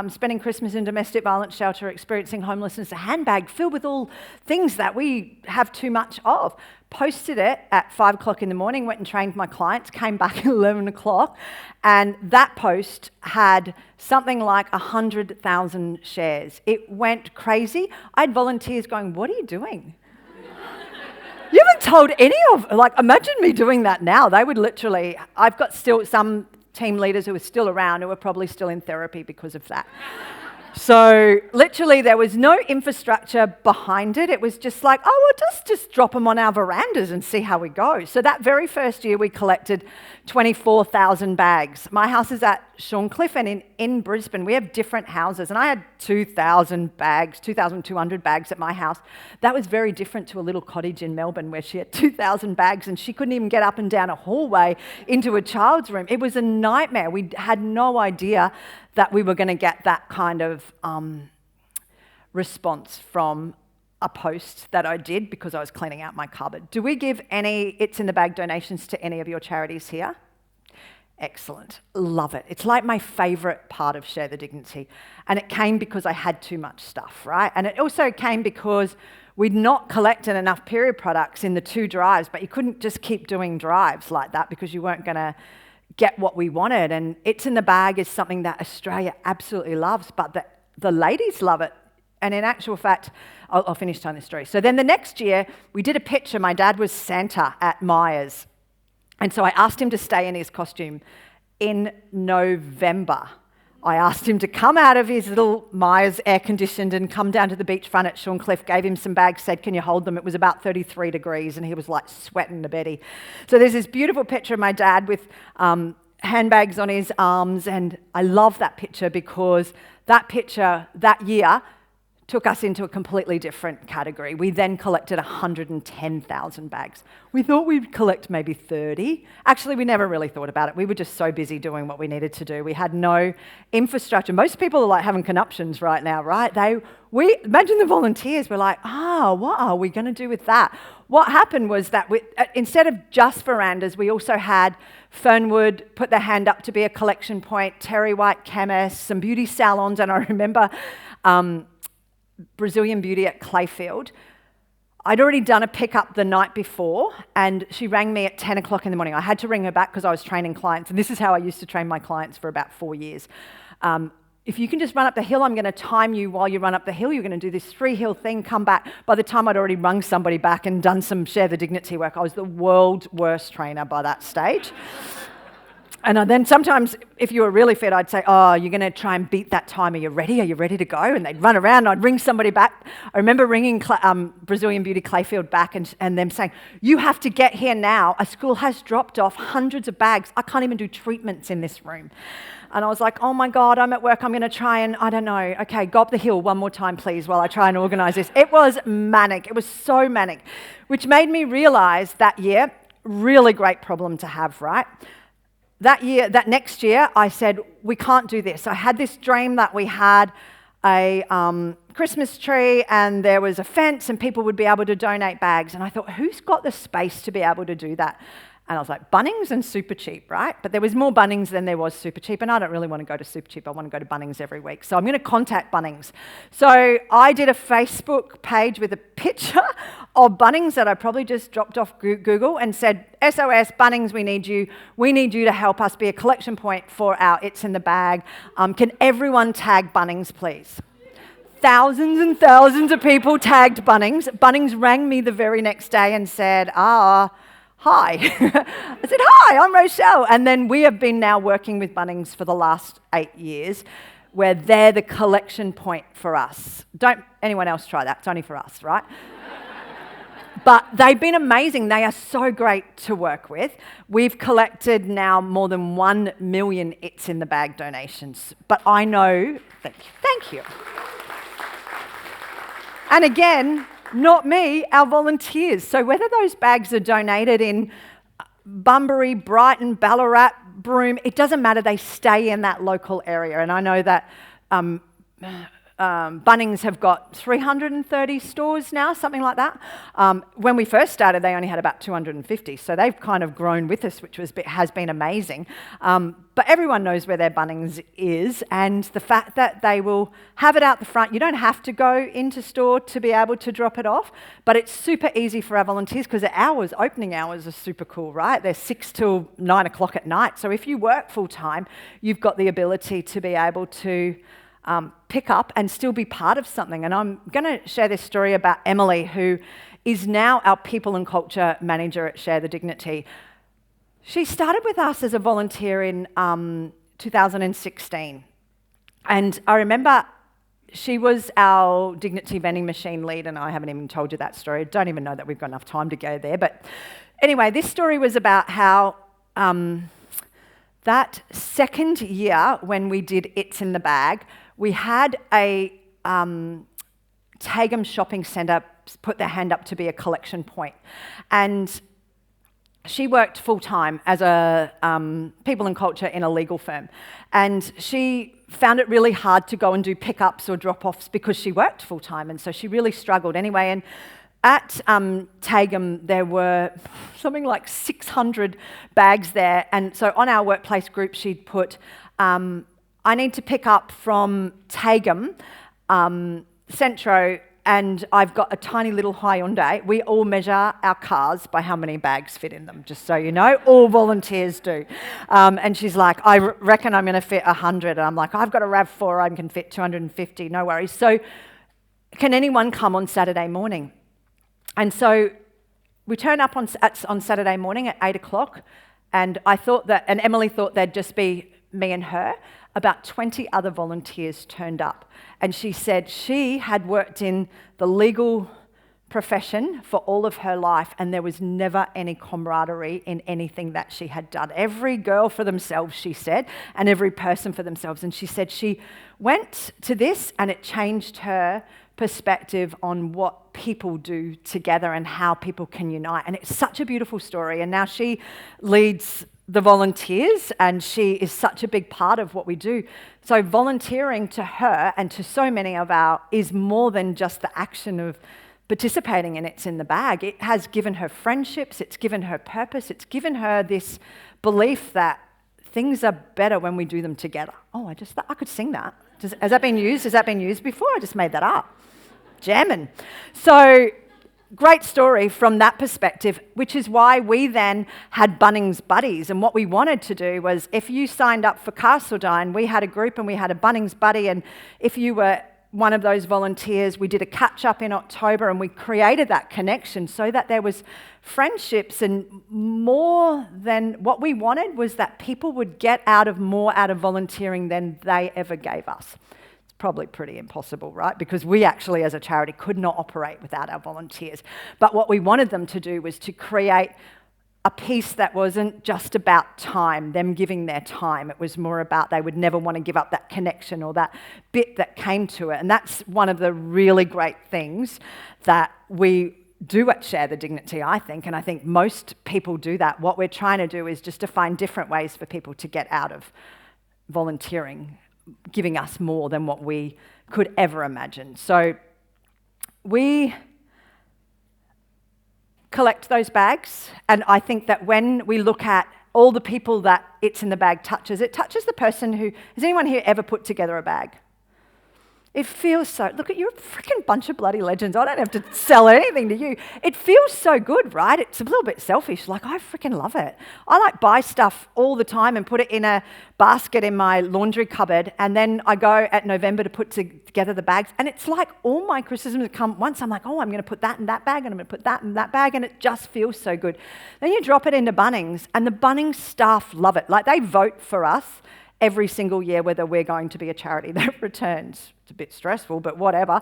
spending Christmas in domestic violence shelter, experiencing homelessness, a handbag filled with all things that we have too much of. Posted it at 5 o'clock in the morning, went and trained my clients, came back at 11 o'clock, and that post had something like 100,000 shares. It went crazy. I had volunteers going, what are you doing? You haven't told any imagine me doing that now. They would literally, I've got still some team leaders who are still around who are probably still in therapy because of that. So literally there was no infrastructure behind it. It was just like, we'll just drop them on our verandas and see how we go. So that very first year we collected 24,000 bags. My house is at Shorncliffe, and in Brisbane we have different houses, and I had 2,000 bags, 2,200 bags at my house. That was very different to a little cottage in Melbourne where she had 2,000 bags and she couldn't even get up and down a hallway into a child's room. It was a nightmare. We had no idea that we were going to get that kind of response from a post that I did because I was cleaning out my cupboard. Do we give any It's in the Bag donations to any of your charities here? Excellent. Love it. It's like my favourite part of Share the Dignity. And it came because I had too much stuff, right? And it also came because we'd not collected enough period products in the 2 drives, but you couldn't just keep doing drives like that because you weren't going to get what we wanted. And It's in the Bag is something that Australia absolutely loves, but the ladies love it. And in actual fact, I'll finish telling this story. So then the next year, we did a picture. My dad was Santa at Myers. And so I asked him to stay in his costume. In November, I asked him to come out of his little Myers air-conditioned and come down to the beachfront at Shorncliffe, gave him some bags, said, can you hold them? It was about 33 degrees, and he was like sweating the Betty. So there's this beautiful picture of my dad with handbags on his arms, and I love that picture because that picture that year took us into a completely different category. We then collected 110,000 bags. We thought we'd collect maybe 30. Actually, we never really thought about it. We were just so busy doing what we needed to do. We had no infrastructure. Most people are like having connuptions right now, right? Imagine the volunteers were like, what are we going to do with that? What happened was that instead of just verandas, we also had Fernwood put their hand up to be a collection point, Terry White chemists, some beauty salons, and I remember Brazilian Beauty at Clayfield. I'd already done a pickup the night before, and she rang me at 10 o'clock in the morning. I had to ring her back because I was training clients, and this is how I used to train my clients for about 4 years. If you can just run up the hill, I'm going to time you while you run up the hill. You're going to do this 3-hill thing, come back. By the time I'd already rung somebody back and done some Share the Dignity work, I was the world's worst trainer by that stage. And then sometimes, if you were really fit, I'd say, you're going to try and beat that time. Are you ready? Are you ready to go? And they'd run around, and I'd ring somebody back. I remember ringing Brazilian Beauty Clayfield back and them saying, you have to get here now. A school has dropped off hundreds of bags. I can't even do treatments in this room. And I was like, oh my God, I'm at work. I'm going to try and, I don't know. Okay, go up the hill one more time, please, while I try and organise this. It was manic. It was so manic, which made me realise that year, really great problem to have, right? That next year, I said, we can't do this. I had this dream that we had a Christmas tree and there was a fence and people would be able to donate bags. And I thought, who's got the space to be able to do that? And I was like, Bunnings and Supercheap, right? But there was more Bunnings than there was Supercheap, and I don't really want to go to Supercheap. I want to go to Bunnings every week. So I'm going to contact Bunnings. So I did a Facebook page with a picture of Bunnings that I probably just dropped off Google and said, SOS, Bunnings, we need you. We need you to help us be a collection point for our It's in the Bag. Can everyone tag Bunnings, please? Thousands and thousands of people tagged Bunnings. Bunnings rang me the very next day and said, hi. I said, hi, I'm Rochelle. And then we have been now working with Bunnings for the last 8 years, where they're the collection point for us. Don't anyone else try that. It's only for us, right? But they've been amazing. They are so great to work with. We've collected now more than 1 million It's in the Bag donations. But I know, thank you. And again, not me, our volunteers. So whether those bags are donated in Bunbury, Brighton, Ballarat, Broome, it doesn't matter. They stay in that local area. And I know that Bunnings have got 330 stores now, something like that. When we first started, they only had about 250. So they've kind of grown with us, which has been amazing. But everyone knows where their Bunnings is, and the fact that they will have it out the front. You don't have to go into store to be able to drop it off, but it's super easy for our volunteers because the opening hours are super cool, right? They're 6 till 9 o'clock at night. So if you work full time, you've got the ability to be able to pick up and still be part of something. And I'm going to share this story about Emily, who is now our people and culture manager at Share the Dignity. She started with us as a volunteer in 2016. And I remember she was our Dignity vending machine lead, and I haven't even told you that story. I don't even know that we've got enough time to go there. But anyway, this story was about how that second year when we did It's in the Bag, we had a Tagum shopping centre put their hand up to be a collection point. And she worked full-time as a people and culture in a legal firm. And she found it really hard to go and do pickups or drop-offs because she worked full-time, and so she really struggled. Anyway, and at Tagum, there were something like 600 bags there. And so on our workplace group, she'd put, I need to pick up from Tagum, Centro, and I've got a tiny little Hyundai. We all measure our cars by how many bags fit in them, just so you know. All volunteers do. And she's like, I reckon I'm going to fit 100. And I'm like, I've got a RAV4, I can fit 250, no worries. So can anyone come on Saturday morning? And so we turn up on Saturday morning at 8 o'clock, and Emily thought there'd just be me and her. About 20 other volunteers turned up. And she said she had worked in the legal profession for all of her life, and there was never any camaraderie in anything that she had done. Every girl for themselves, she said, and every person for themselves. And she said she went to this and it changed her perspective on what people do together and how people can unite. And it's such a beautiful story. And now she leads the volunteers, and she is such a big part of what we do. So volunteering to her and to so many of our is more than just the action of participating in It's in the Bag. It has given her friendships, it's given her purpose, it's given her this belief that things are better when we do them together. Oh, I could sing that. Has that been used? Has that been used before? I just made that up. Jamming. So great story from that perspective, which is why we then had Bunnings Buddies. And what we wanted to do was, if you signed up for Castledine, we had a group and we had a Bunnings Buddy. And if you were one of those volunteers, we did a catch-up in October and we created that connection so that there was friendships. And more than what we wanted was that people would get more out of volunteering than they ever gave us. Probably pretty impossible, right? Because we actually, as a charity, could not operate without our volunteers. But what we wanted them to do was to create a piece that wasn't just about time, them giving their time. It was more about they would never want to give up that connection or that bit that came to it. And that's one of the really great things that we do at Share the Dignity, I think, and I think most people do that. What we're trying to do is just to find different ways for people to get out of volunteering, giving us more than what we could ever imagine. So we collect those bags, and I think that when we look at all the people that It's in the Bag touches, it touches the person who... Has anyone here ever put together a bag? It feels so... Look, you're a freaking bunch of bloody legends. I don't have to sell anything to you. It feels so good, right? It's a little bit selfish. Like, I freaking love it. I buy stuff all the time and put it in a basket in my laundry cupboard, and then I go at November to put together the bags, and it's like all my criticisms come once. I'm like, oh, I'm going to put that in that bag, and I'm going to put that in that bag, and it just feels so good. Then you drop it into Bunnings, and the Bunnings staff love it. Like, they vote for us every single year whether we're going to be a charity that returns. It's a bit stressful, but whatever.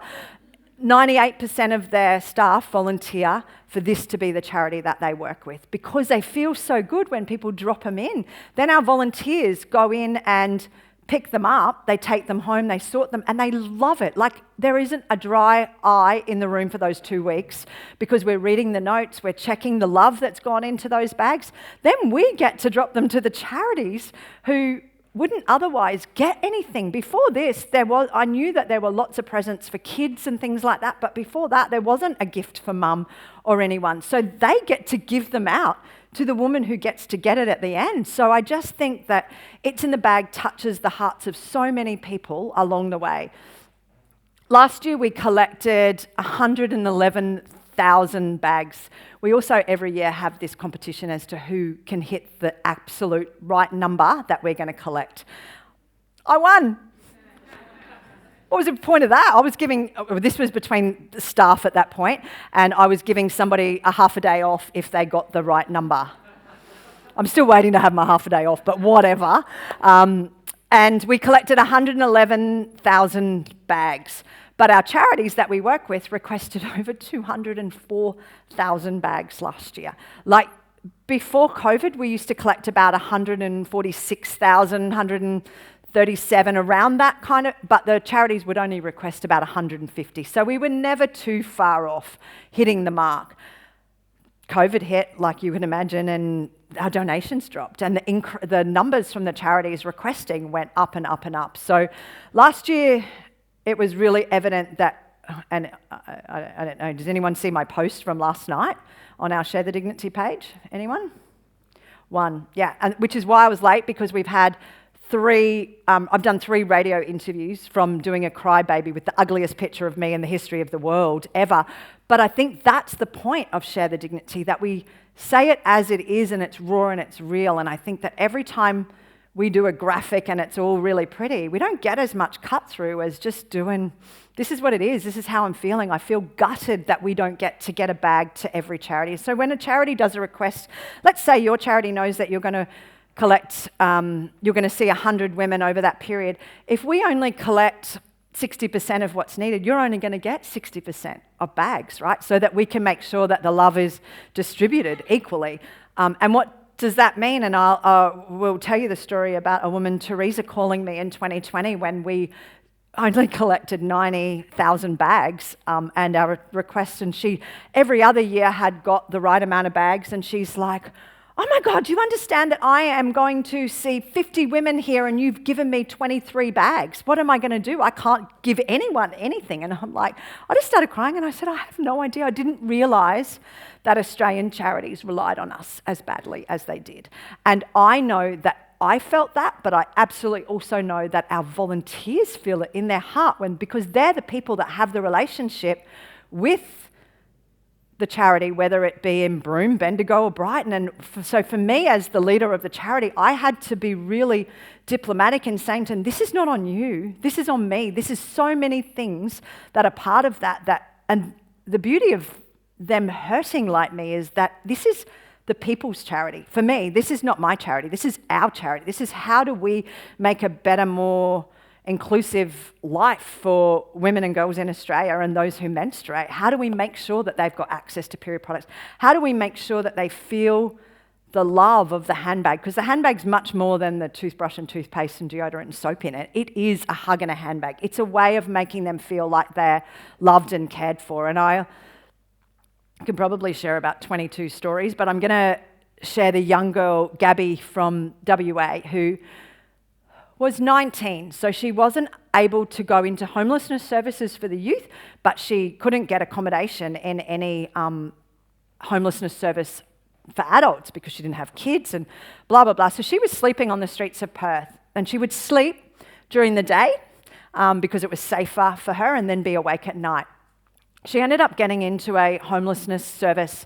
98% of their staff volunteer for this to be the charity that they work with because they feel so good when people drop them in. Then our volunteers go in and pick them up, they take them home, they sort them, and they love it. Like, there isn't a dry eye in the room for those 2 weeks because we're reading the notes, we're checking the love that's gone into those bags. Then we get to drop them to the charities who wouldn't otherwise get anything. Before this, I knew that there were lots of presents for kids and things like that, but before that, there wasn't a gift for mum or anyone. So they get to give them out to the woman who gets to get it at the end. So I just think that It's in the Bag touches the hearts of so many people along the way. Last year, we collected 111,000 bags. We also every year have this competition as to who can hit the absolute right number that we're going to collect. I won. What was the point of that? This was between the staff at that point, and I was giving somebody a half a day off if they got the right number. I'm still waiting to have my half a day off, but whatever. And we collected 111,000 bags. But our charities that we work with requested over 204,000 bags last year. Like, before COVID, we used to collect about 146,000, 137, around that kind of, but the charities would only request about 150. So we were never too far off hitting the mark. COVID hit, like you can imagine, and our donations dropped, and the numbers from the charities requesting went up and up and up. So last year, it was really evident that, and I don't know, does anyone see my post from last night on our Share the Dignity page? Anyone? One, yeah, and which is why I was late, because we've had I've done 3 radio interviews, from doing a crybaby with the ugliest picture of me in the history of the world ever. But I think that's the point of Share the Dignity, that we say it as it is and it's raw and it's real. And I think that every time we do a graphic and it's all really pretty, we don't get as much cut through as just doing, this is what it is, this is how I'm feeling. I feel gutted that we don't get to get a bag to every charity. So when a charity does a request, let's say your charity knows that you're going to collect, you're going to see 100 women over that period. If we only collect 60% of what's needed, you're only going to get 60% of bags, right? So that we can make sure that the love is distributed equally. And what does that mean? And we'll tell you the story about a woman, Teresa, calling me in 2020 when we only collected 90,000 bags, and our request, and she every other year had got the right amount of bags, and she's like, oh my God, do you understand that I am going to see 50 women here and you've given me 23 bags? What am I going to do? I can't give anyone anything. And I'm like, I just started crying and I said, I have no idea. I didn't realise that Australian charities relied on us as badly as they did. And I know that I felt that, but I absolutely also know that our volunteers feel it in their heart because they're the people that have the relationship with the charity, whether it be in Broome, Bendigo or Brighton. And so for me as the leader of the charity, I had to be really diplomatic in saying to them, this is not on you, this is on me. This is so many things that are part of that. And the beauty of them hurting like me is that this is the people's charity. For me, this is not my charity, this is our charity. This is how do we make a better, more inclusive life for women and girls in Australia and those who menstruate? How do we make sure that they've got access to period products? How do we make sure that they feel the love of the handbag? Because the handbag's much more than the toothbrush and toothpaste and deodorant and soap in it. It is a hug and a handbag. It's a way of making them feel like they're loved and cared for. And I can probably share about 22 stories, but I'm going to share the young girl, Gabby from WA, who was 19, so she wasn't able to go into homelessness services for the youth, but she couldn't get accommodation in any homelessness service for adults because she didn't have kids and blah, blah, blah. So she was sleeping on the streets of Perth, and she would sleep during the day because it was safer for her and then be awake at night. She ended up getting into a homelessness service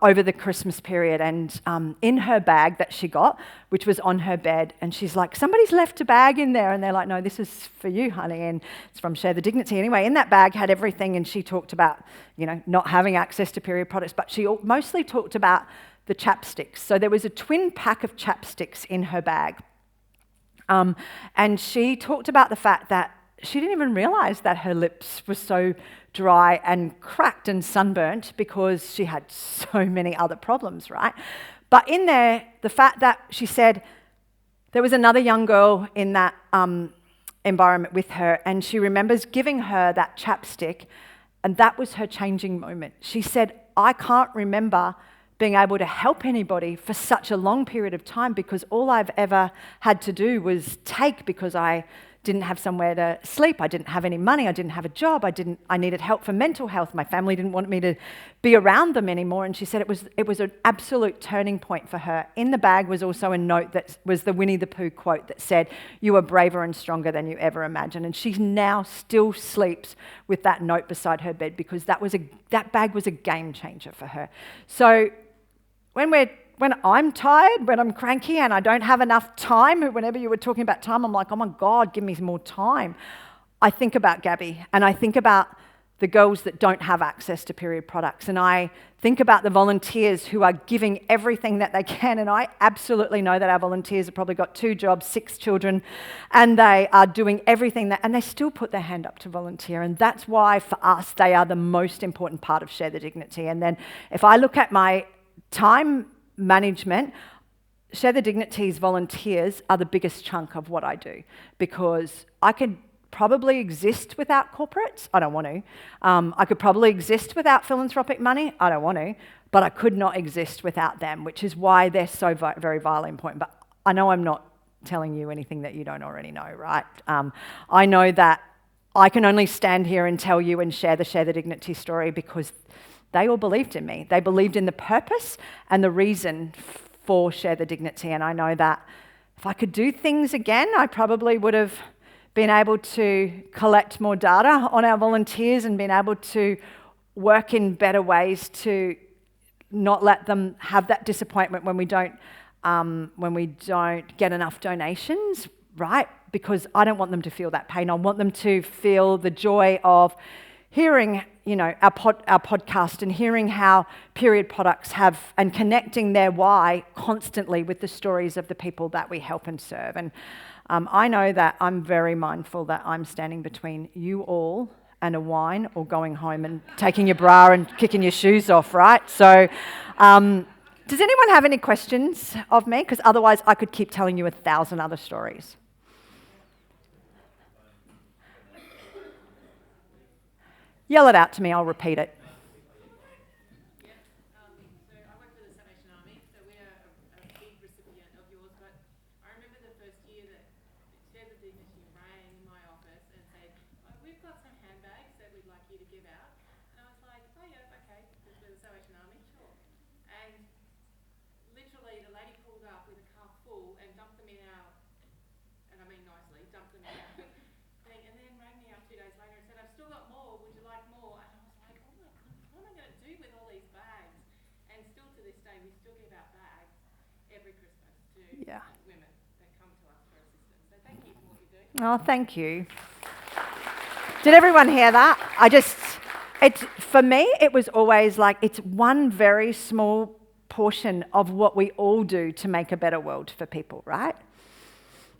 over the Christmas period, and in her bag that she got, which was on her bed, and she's like, somebody's left a bag in there, and they're like, no, this is for you, honey, and it's from Share the Dignity. Anyway, in that bag had everything, and she talked about, not having access to period products, but she mostly talked about the chapsticks. So there was a twin pack of chapsticks in her bag, and she talked about the fact that she didn't even realise that her lips were so dry and cracked and sunburnt because she had so many other problems, right? But in there, the fact that she said there was another young girl in that environment with her, and she remembers giving her that chapstick, and that was her changing moment. She said, I can't remember being able to help anybody for such a long period of time because all I've ever had to do was take because I didn't have somewhere to sleep, I didn't have any money, I didn't have a job, I needed help for mental health, my family didn't want me to be around them anymore. And she said it was an absolute turning point for her. In the bag was also a note that was the Winnie the Pooh quote that said, you are braver and stronger than you ever imagined. And she now still sleeps with that note beside her bed because that bag was a game changer for her. So when I'm tired, when I'm cranky and I don't have enough time, whenever you were talking about time, I'm like, oh my God, give me some more time. I think about Gabby, and I think about the girls that don't have access to period products, and I think about the volunteers who are giving everything that they can, and I absolutely know that our volunteers have probably got 2 jobs, 6 children, and they are doing everything and they still put their hand up to volunteer, and that's why for us they are the most important part of Share the Dignity. And then if I look at my time management, Share the Dignity's volunteers are the biggest chunk of what I do because I could probably exist without corporates. I don't want to. I could probably exist without philanthropic money. I don't want to. But I could not exist without them, which is why they're so very vitally important. But I know I'm not telling you anything that you don't already know, right? I know that I can only stand here and tell you and share the Dignity story because they all believed in me. They believed in the purpose and the reason for Share the Dignity. And I know that if I could do things again, I probably would have been able to collect more data on our volunteers and been able to work in better ways to not let them have that disappointment when we don't get enough donations, right? Because I don't want them to feel that pain. I want them to feel the joy of hearing, our podcast and hearing how period products have and connecting their why constantly with the stories of the people that we help and serve. And I know that I'm very mindful that I'm standing between you all and a wine or going home and taking your bra and kicking your shoes off, right? So does anyone have any questions of me? Because otherwise I could keep telling you 1,000 other stories. Yell it out to me, I'll repeat it. So I work for the Salvation Army, so we are a big recipient of yours, but I remember the first year that Chair of the Dignity rang my office and said, oh, we've got some handbags that we'd like you to give out. And I was like, oh yeah, okay, because we're the Salvation Army, sure. And literally the lady pulled up with a car full and dumped them in our, and I mean nicely, dumped them in our thing, and then rang me up 2 days later and said, I've still got more, would you like more? And I was like, oh my goodness, what am I going to do with all these bags? And still to this day, we still give out bags every Christmas to women that come to us for assistance. So thank you for what you do. Oh, thank you. Did everyone hear that? For me, it was always like, it's one very small portion of what we all do to make a better world for people, right?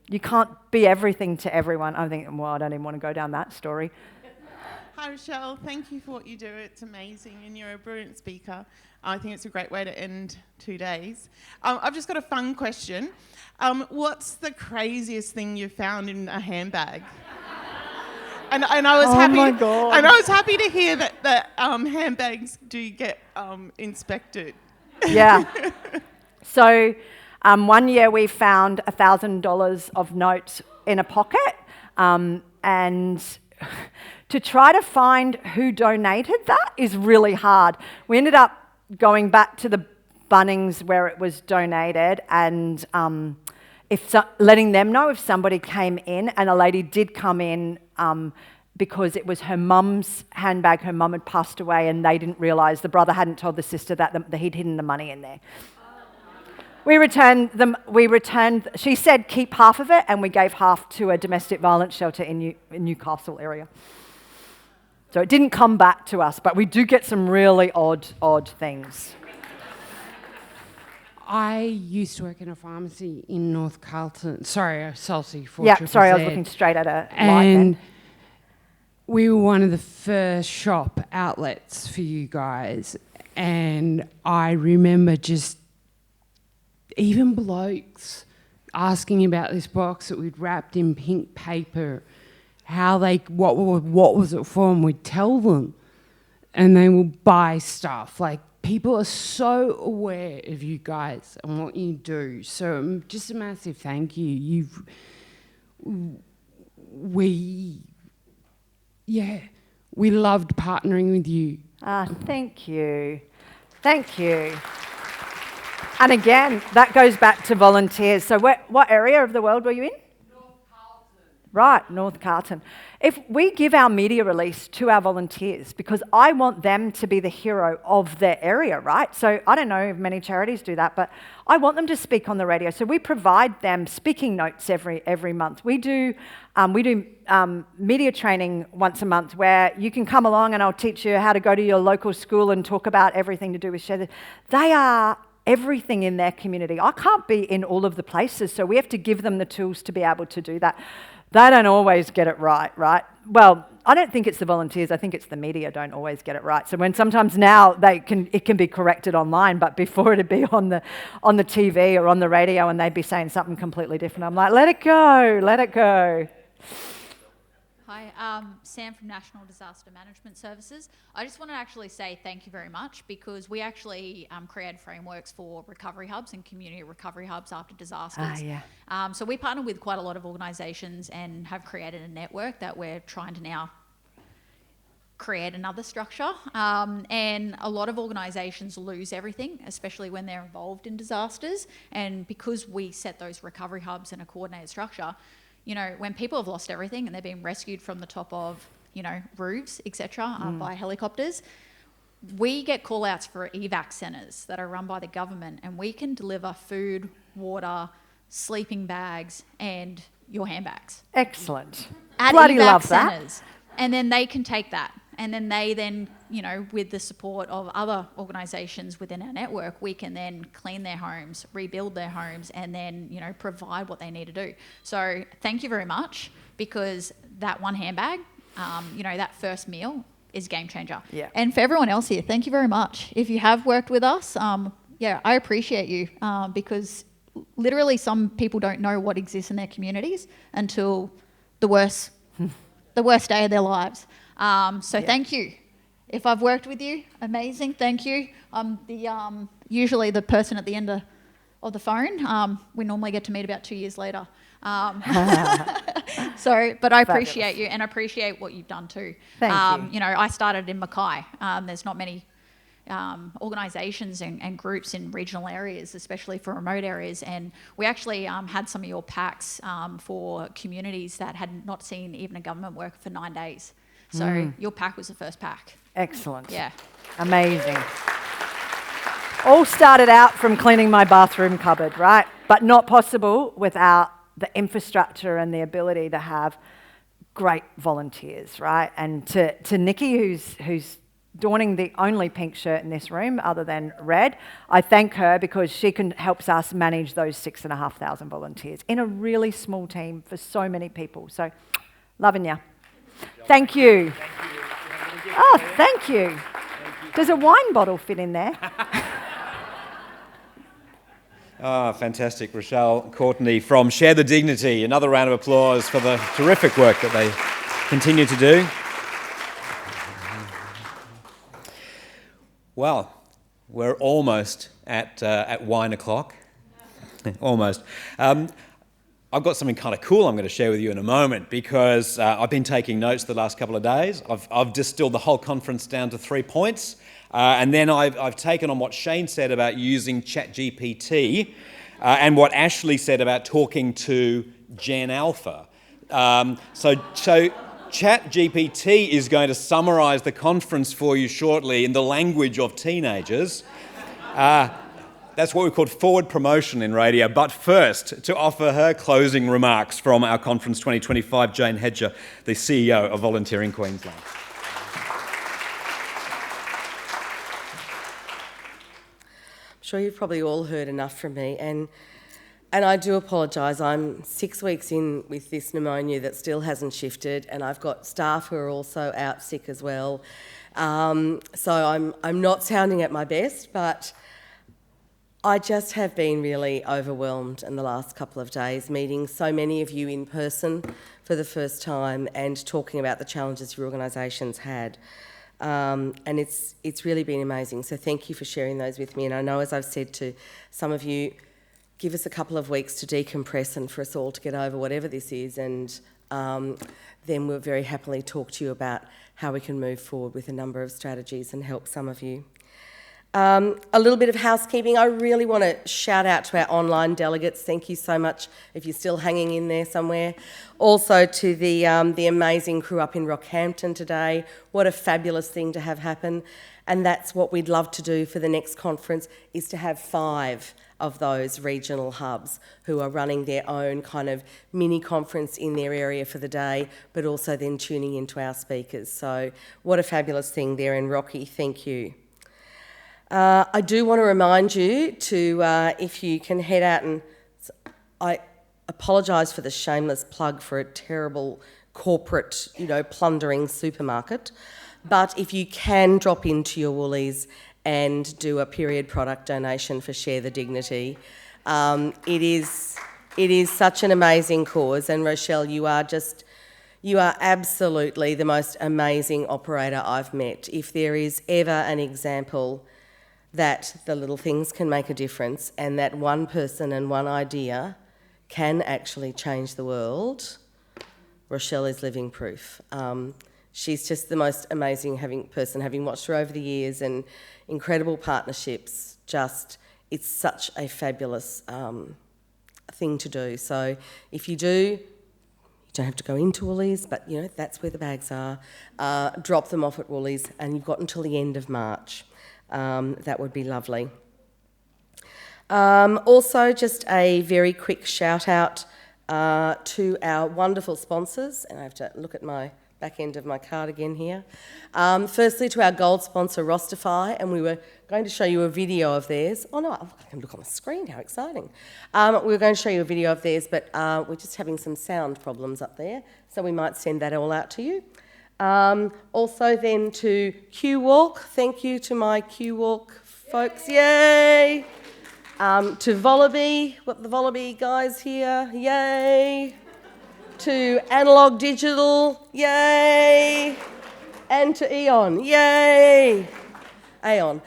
You can't be everything to everyone. I think, well, I don't even want to go down that story. Hi, Rochelle. Thank you for what you do. It's amazing, and you're a brilliant speaker. I think it's a great way to end 2 days. I've just got a fun question. What's the craziest thing you found in a handbag? And I was happy. My God. And I was happy to hear that handbags do get inspected. Yeah. So one year we found $1,000 of notes in a pocket, and to try to find who donated that is really hard. We ended up going back to the Bunnings where it was donated and letting them know if somebody came in, and a lady did come in because it was her mum's handbag. Her mum had passed away and they didn't realise, the brother hadn't told the sister that he'd hidden the money in there. We returned, she said keep half of it, and we gave half to a domestic violence shelter in Newcastle area. So it didn't come back to us, but we do get some really odd things. I used to work in a pharmacy in North Carlton. Sorry, Salty for Yeah, Triple sorry, I Z. was looking straight at a light And then. we were one of the first shop outlets for you guys. And I remember just even blokes asking about this box that we'd wrapped in pink paper, what was it for, and we'd tell them, and they would buy stuff. Like, people are so aware of you guys and what you do. So just a massive thank you. We loved partnering with you. Thank you. Thank you. And again, that goes back to volunteers. So what area of the world were you in? North Carlton. Right, North Carlton. If we give our media release to our volunteers, because I want them to be the hero of their area, right? So I don't know if many charities do that, but I want them to speak on the radio. So we provide them speaking notes every month. We do media training once a month where you can come along and I'll teach you how to go to your local school and talk about everything to do with share. They are everything in their community. I can't be in all of the places, so we have to give them the tools to be able to do that. They don't always get it right? Well, I don't think it's the volunteers. I think it's the media don't always get it right. So when sometimes now it can be corrected online, but before it'd be on the TV or on the radio and they'd be saying something completely different. I'm like, let it go. Hi, Sam from National Disaster Management Services. I just want to actually say thank you very much, because we actually created frameworks for recovery hubs and community recovery hubs after disasters. So we partner with quite a lot of organisations and have created a network that we're trying to now create another structure. And a lot of organisations lose everything, especially when they're involved in disasters. And because we set those recovery hubs in a coordinated structure, you know, when people have lost everything and they're being rescued from the top of, you know, roofs, etc., by helicopters, we get call-outs for evac centres that are run by the government, and we can deliver food, water, sleeping bags, and your handbags. Excellent. At Bloody evac love that. centres. And then they can take that. And then you know, with the support of other organisations within our network, we can then clean their homes, rebuild their homes, and then, you know, provide what they need to do. So thank you very much, because that one handbag, you know, that first meal is game changer. Yeah. And for everyone else here, thank you very much. If you have worked with us, I appreciate you, because literally some people don't know what exists in their communities until the worst day of their lives. Thank you. If I've worked with you, amazing, thank you. I'm usually the person at the end of the phone. We normally get to meet about 2 years later. But I appreciate you and appreciate what you've done too. Thank you. I started in Mackay. There's not many organisations and groups in regional areas, especially for remote areas, and we actually had some of your packs for communities that had not seen even a government worker for 9 days. So your pack was the first pack. Excellent. Yeah. Amazing. All started out from cleaning my bathroom cupboard, right? But not possible without the infrastructure and the ability to have great volunteers, right? And to Nikki, who's donning the only pink shirt in this room other than red, I thank her because she helps us manage those 6,500 volunteers in a really small team for so many people. So, loving you. Thank you. Oh, thank you. Does a wine bottle fit in there? Fantastic. Rochelle, Courtenay from Share the Dignity. Another round of applause for the terrific work that they continue to do. Well, we're almost at wine o'clock. Almost. I've got something kind of cool I'm going to share with you in a moment because I've been taking notes the last couple of days. I've distilled the whole conference down to 3 points. And then I've taken on what Shane said about using ChatGPT and what Ashley said about talking to Gen Alpha. So ChatGPT is going to summarise the conference for you shortly in the language of teenagers. That's what we call forward promotion in radio. But first, to offer her closing remarks from our Conference 2025, Jane Hedger, the CEO of Volunteering Queensland. I'm sure you've probably all heard enough from me, and I do apologise. I'm 6 weeks in with this pneumonia that still hasn't shifted, and I've got staff who are also out sick as well. So I'm not sounding at my best, but I just have been really overwhelmed in the last couple of days, meeting so many of you in person for the first time and talking about the challenges your organisation's had. And it's really been amazing. So thank you for sharing those with me. And I know, as I've said to some of you, give us a couple of weeks to decompress and for us all to get over whatever this is. And then we'll very happily talk to you about how we can move forward with a number of strategies and help some of you. A little bit of housekeeping. I really want to shout out to our online delegates. Thank you so much if you're still hanging in there somewhere. Also to the amazing crew up in Rockhampton today. What a fabulous thing to have happen. And that's what we'd love to do for the next conference, is to have 5 of those regional hubs who are running their own kind of mini conference in their area for the day, but also then tuning into our speakers. So what a fabulous thing there in Rocky. Thank you. I do want to remind you to, if you can head out and... I apologise for the shameless plug for a terrible corporate, plundering supermarket. But if you can drop into your Woolies and do a period product donation for Share the Dignity, it is such an amazing cause. And Rochelle, you are absolutely the most amazing operator I've met. If there is ever an example that the little things can make a difference and that one person and one idea can actually change the world, Rochelle is living proof. She's just the most amazing person, having watched her over the years, and incredible partnerships. It's such a fabulous thing to do. So if you do, you don't have to go into Woolies, but that's where the bags are. Drop them off at Woolies, and you've got until the end of March. That would be lovely. Also, just a very quick shout out to our wonderful sponsors, and I have to look at my back end of my card again here. Firstly, to our gold sponsor, Rostify, and we were going to show you a video of theirs. Oh no, I can look on the screen, how exciting. We were going to show you a video of theirs, but we're just having some sound problems up there, so we might send that all out to you. Also then to Q-Walk, thank you to my Q-Walk folks, yay! To Vollaby, what the Vollaby guys here, yay! To Analog Digital, yay! And to Eon, yay! Aeon.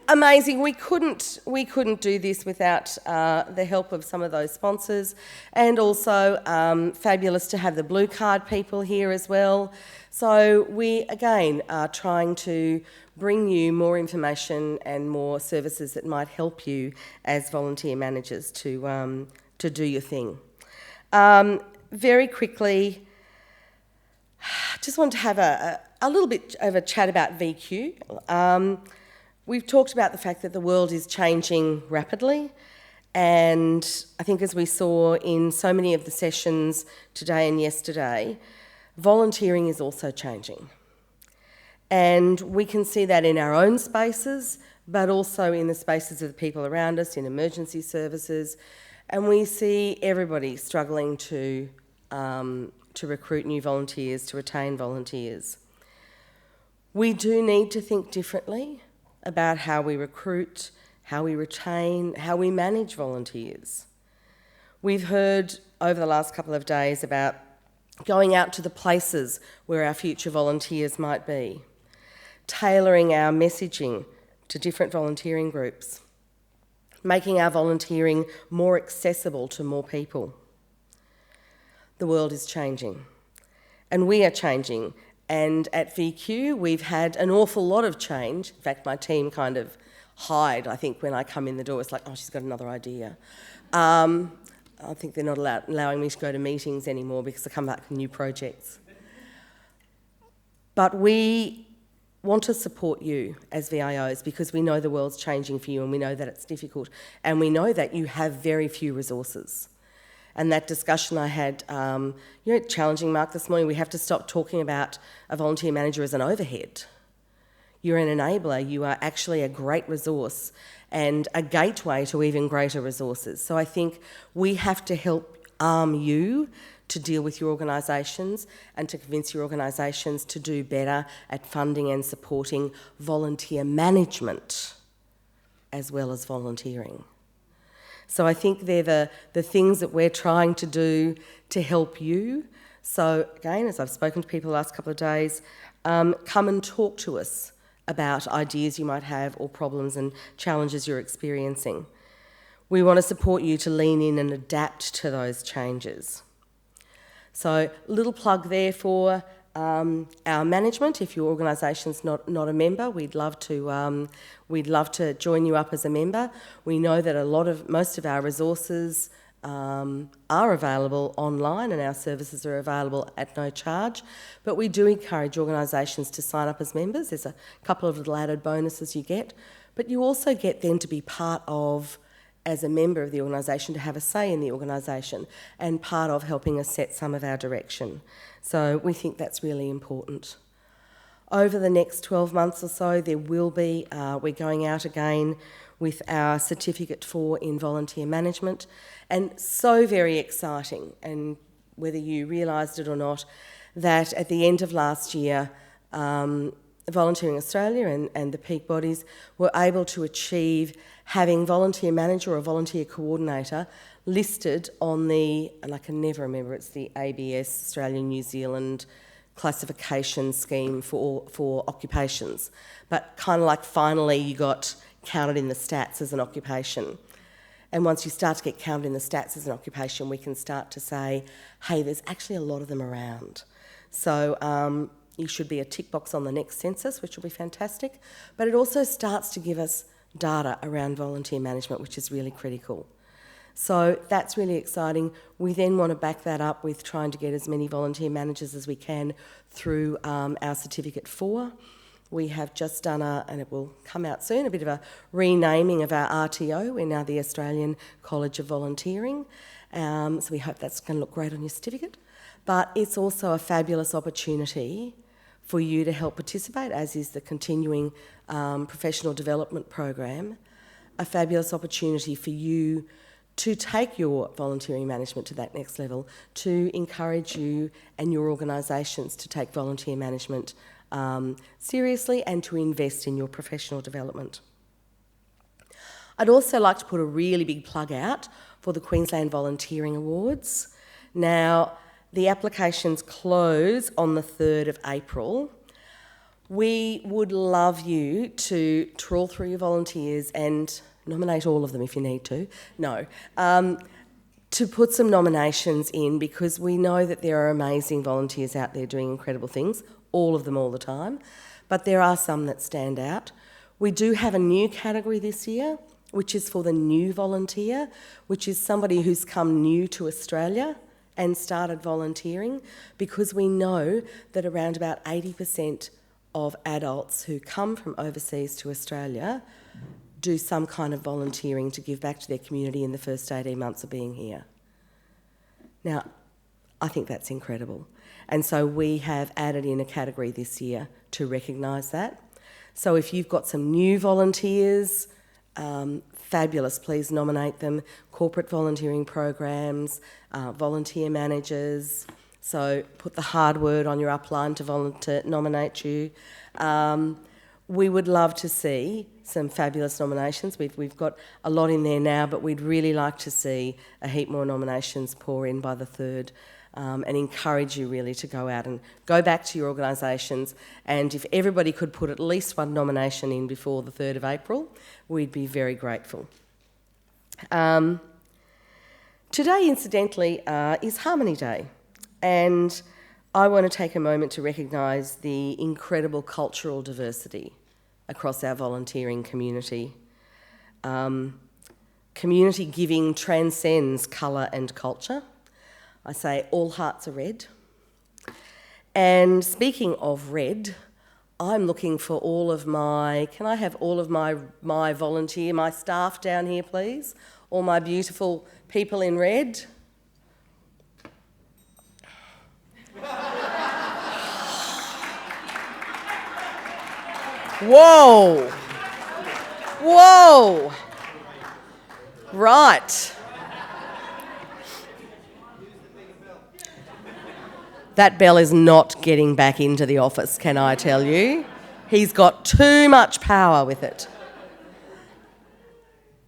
Amazing. We couldn't do this without the help of some of those sponsors, and also fabulous to have the Blue Card people here as well. So we again are trying to bring you more information and more services that might help you as volunteer managers to do your thing. Very quickly, just want to have a little bit of a chat about VQ. We've talked about the fact that the world is changing rapidly, and I think as we saw in so many of the sessions today and yesterday, volunteering is also changing. And we can see that in our own spaces, but also in the spaces of the people around us, in emergency services, and we see everybody struggling to recruit new volunteers, to retain volunteers. We do need to think differently about how we recruit, how we retain, how we manage volunteers. We've heard over the last couple of days about going out to the places where our future volunteers might be, tailoring our messaging to different volunteering groups, making our volunteering more accessible to more people. The world is changing, and we are changing. And at VQ, we've had an awful lot of change. In fact, my team kind of hide, I think, when I come in the door. It's like, oh, she's got another idea. I think they're not allowing me to go to meetings anymore because I come back with new projects. But we want to support you as VIOs because we know the world's changing for you, and we know that it's difficult, and we know that you have very few resources. And that discussion I had, challenging Mark this morning, we have to stop talking about a volunteer manager as an overhead. You're an enabler, you are actually a great resource and a gateway to even greater resources. So I think we have to help arm you to deal with your organisations and to convince your organisations to do better at funding and supporting volunteer management as well as volunteering. So I think they're the things that we're trying to do to help you. So again, as I've spoken to people the last couple of days, come and talk to us about ideas you might have or problems and challenges you're experiencing. We want to support you to lean in and adapt to those changes. So little plug there for our management. If your organisation's not a member, we'd love to join you up as a member. We know that most of our resources are available online, and our services are available at no charge. But we do encourage organisations to sign up as members. There's a couple of little added bonuses you get, but you also get then to be part of, as a member of the organisation, to have a say in the organisation and part of helping us set some of our direction. So we think that's really important. Over the next 12 months or so, there will be, we're going out again with our Certificate 4 in Volunteer Management, and so very exciting, and whether you realised it or not, that at the end of last year, Volunteering Australia and the peak bodies were able to achieve having volunteer manager or volunteer coordinator listed on the, and I can never remember, it's the ABS, Australia New Zealand classification scheme for occupations, but kind of like finally you got counted in the stats as an occupation. And once you start to get counted in the stats as an occupation, we can start to say, hey, there's actually a lot of them around. So you should be a tick box on the next census, which will be fantastic. But it also starts to give us data around volunteer management, which is really critical. So that's really exciting. We then want to back that up with trying to get as many volunteer managers as we can through our Certificate 4. We have just done and it will come out soon, a bit of a renaming of our RTO. We're now the Australian College of Volunteering. So we hope that's going to look great on your certificate. But it's also a fabulous opportunity for you to help participate, as is the continuing professional development program, a fabulous opportunity for you to take your volunteering management to that next level, to encourage you and your organisations to take volunteer management seriously and to invest in your professional development. I'd also like to put a really big plug out for the Queensland Volunteering Awards. Now, The applications close on the 3rd of April. We would love you to trawl through your volunteers and nominate all of them if you need to. No. To put some nominations in, because we know that there are amazing volunteers out there doing incredible things, all of them all the time, but there are some that stand out. We do have a new category this year, which is for the new volunteer, which is somebody who's come new to Australia and started volunteering, because we know that around about 80% of adults who come from overseas to Australia do some kind of volunteering to give back to their community in the first 18 months of being here. Now, I think that's incredible. And so we have added in a category this year to recognise that. So if you've got some new volunteers, fabulous, please nominate them. Corporate volunteering programs, volunteer managers. So put the hard word on your upline to nominate you. We would love to see some fabulous nominations. We've got a lot in there now, but we'd really like to see a heap more nominations pour in by the 3rd, and encourage you really to go out and go back to your organisations, and if everybody could put at least one nomination in before the 3rd of April, we'd be very grateful. Today, incidentally, is Harmony Day, and I want to take a moment to recognise the incredible cultural diversity across our volunteering community. Community giving transcends colour and culture. I say all hearts are red. And speaking of red, I'm looking for all of my... Can I have all of my volunteer, my staff down here, please? All my beautiful people in red. Whoa! Whoa! Right. That bell is not getting back into the office, can I tell you? He's got too much power with it.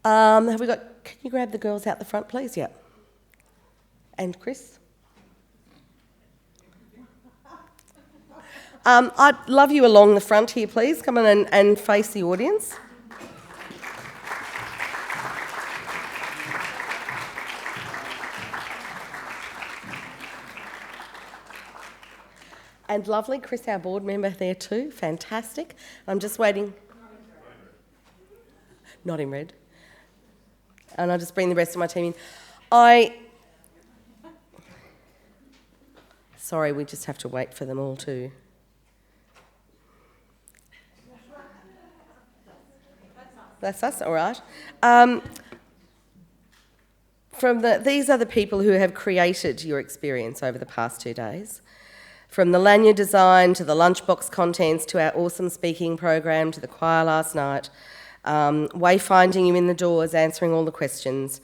Have we got... Can you grab the girls out the front, please? Yeah. And Chris? I'd love you along the front here, please. Come on and face the audience. And lovely Chris, our board member there too. Fantastic. I'm just waiting. Not in red. And I'll just bring the rest of my team in. Sorry, we just have to wait for them all to... That's us, all right. These are the people who have created your experience over the past 2 days. From the lanyard design to the lunchbox contents to our awesome speaking program to the choir last night, wayfinding you in the doors, answering all the questions.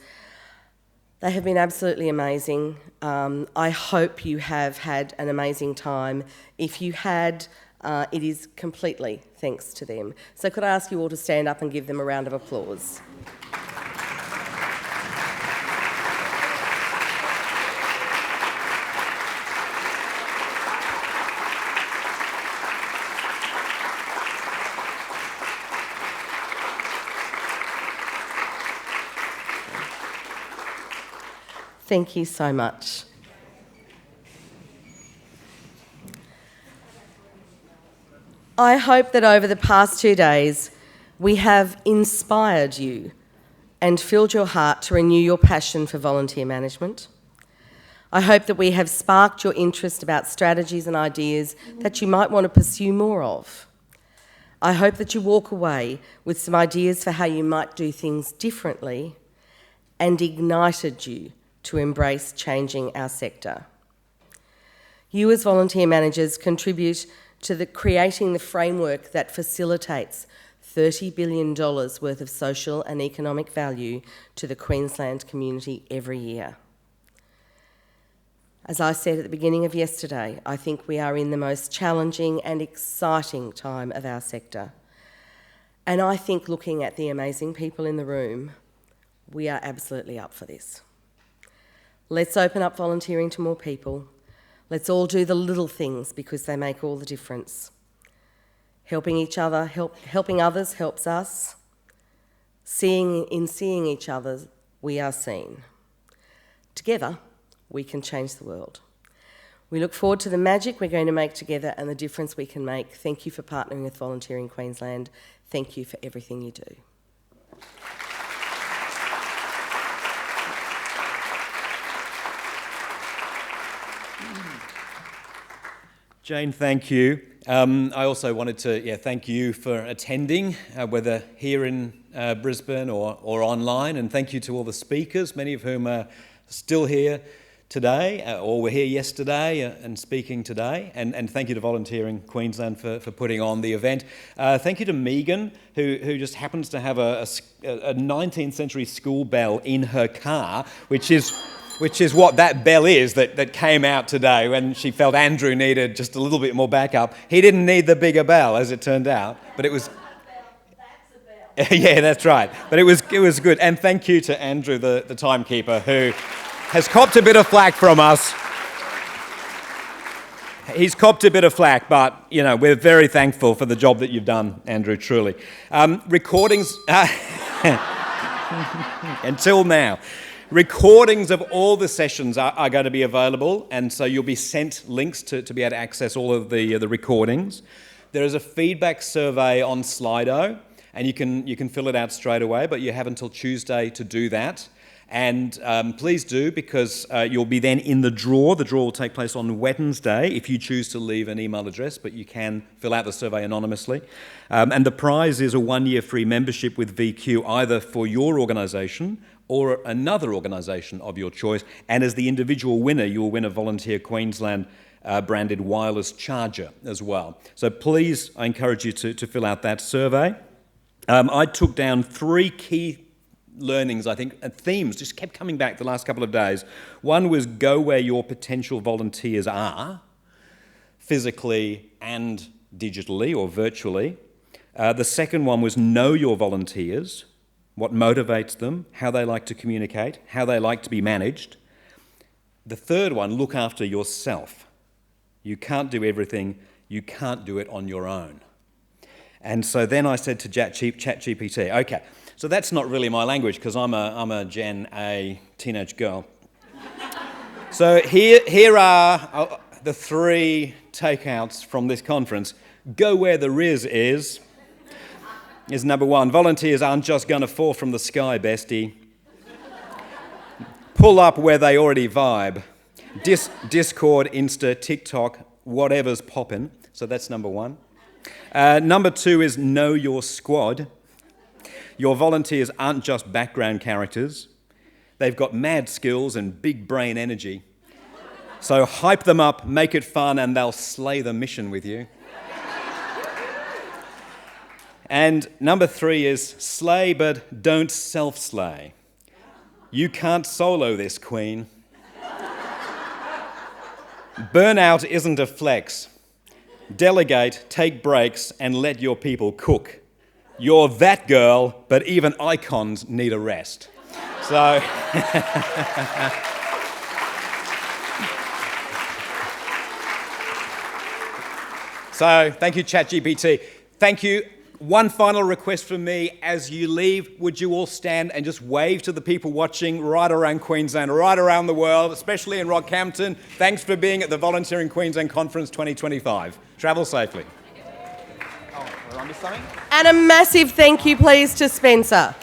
They have been absolutely amazing. I hope you have had an amazing time. If you had, it is completely thanks to them. So could I ask you all to stand up and give them a round of applause? Thank you so much. I hope that over the past 2 days we have inspired you and filled your heart to renew your passion for volunteer management. I hope that we have sparked your interest about strategies and ideas that you might want to pursue more of. I hope that you walk away with some ideas for how you might do things differently and ignited you to embrace changing our sector. You as volunteer managers contribute to creating the framework that facilitates $30 billion worth of social and economic value to the Queensland community every year. As I said at the beginning of yesterday, I think we are in the most challenging and exciting time of our sector. And I think, looking at the amazing people in the room, we are absolutely up for this. Let's open up volunteering to more people. Let's all do the little things because they make all the difference. Helping each other, helping others helps us. Seeing each other, we are seen. Together, we can change the world. We look forward to the magic we're going to make together and the difference we can make. Thank you for partnering with Volunteering Queensland. Thank you for everything you do. Jane, thank you. I also wanted to thank you for attending, whether here in Brisbane or online, and thank you to all the speakers, many of whom are still here today, or were here yesterday and speaking today, and thank you to Volunteering Queensland for putting on the event. Thank you to Megan, who just happens to have a 19th century school bell in her car, which is what that bell is that came out today when she felt Andrew needed just a little bit more backup. He didn't need the bigger bell, as it turned out, but it was... That's a bell. Yeah, that's right. But it was good. And thank you to Andrew, the timekeeper, who has copped a bit of flack from us. He's copped a bit of flack, but, we're very thankful for the job that you've done, Andrew, truly. Recordings... Until now. Recordings of all the sessions are going to be available, and so you'll be sent links to be able to access all of the recordings. There is a feedback survey on Slido, and you can fill it out straight away, but you have until Tuesday to do that. And please do, because you'll be then in the draw. The draw will take place on Wednesday if you choose to leave an email address, but you can fill out the survey anonymously. And the prize is a 1-year free membership with VQ, either for your organisation or another organisation of your choice. And as the individual winner, you'll win a Volunteer Queensland branded wireless charger as well. So please, I encourage you to fill out that survey. I took down 3 key learnings, I think, and themes just kept coming back the last couple of days. One was go where your potential volunteers are, physically and digitally or virtually. The second one was know your volunteers, what motivates them, how they like to communicate, how they like to be managed. The third one, look after yourself. You can't do everything, you can't do it on your own. And so then I said to ChatGPT, okay, so that's not really my language because I'm a Gen A teenage girl. So here are the 3 takeouts from this conference. Go where the Riz is number 1. Volunteers aren't just going to fall from the sky, bestie. Pull up where they already vibe. Discord, Insta, TikTok, whatever's poppin'. So that's number 1. Number 2 is know your squad. Your volunteers aren't just background characters. They've got mad skills and big brain energy. So hype them up, make it fun, and they'll slay the mission with you. And number 3 is slay, but don't self-slay. You can't solo this, Queen. Burnout isn't a flex. Delegate, take breaks, and let your people cook. You're that girl, but even icons need a rest. So... So, thank you, ChatGPT. Thank you. One final request from me. As you leave, would you all stand and just wave to the people watching right around Queensland, right around the world, especially in Rockhampton. Thanks for being at the Volunteering Queensland Conference 2025. Travel safely. And a massive thank you, please, to Spencer.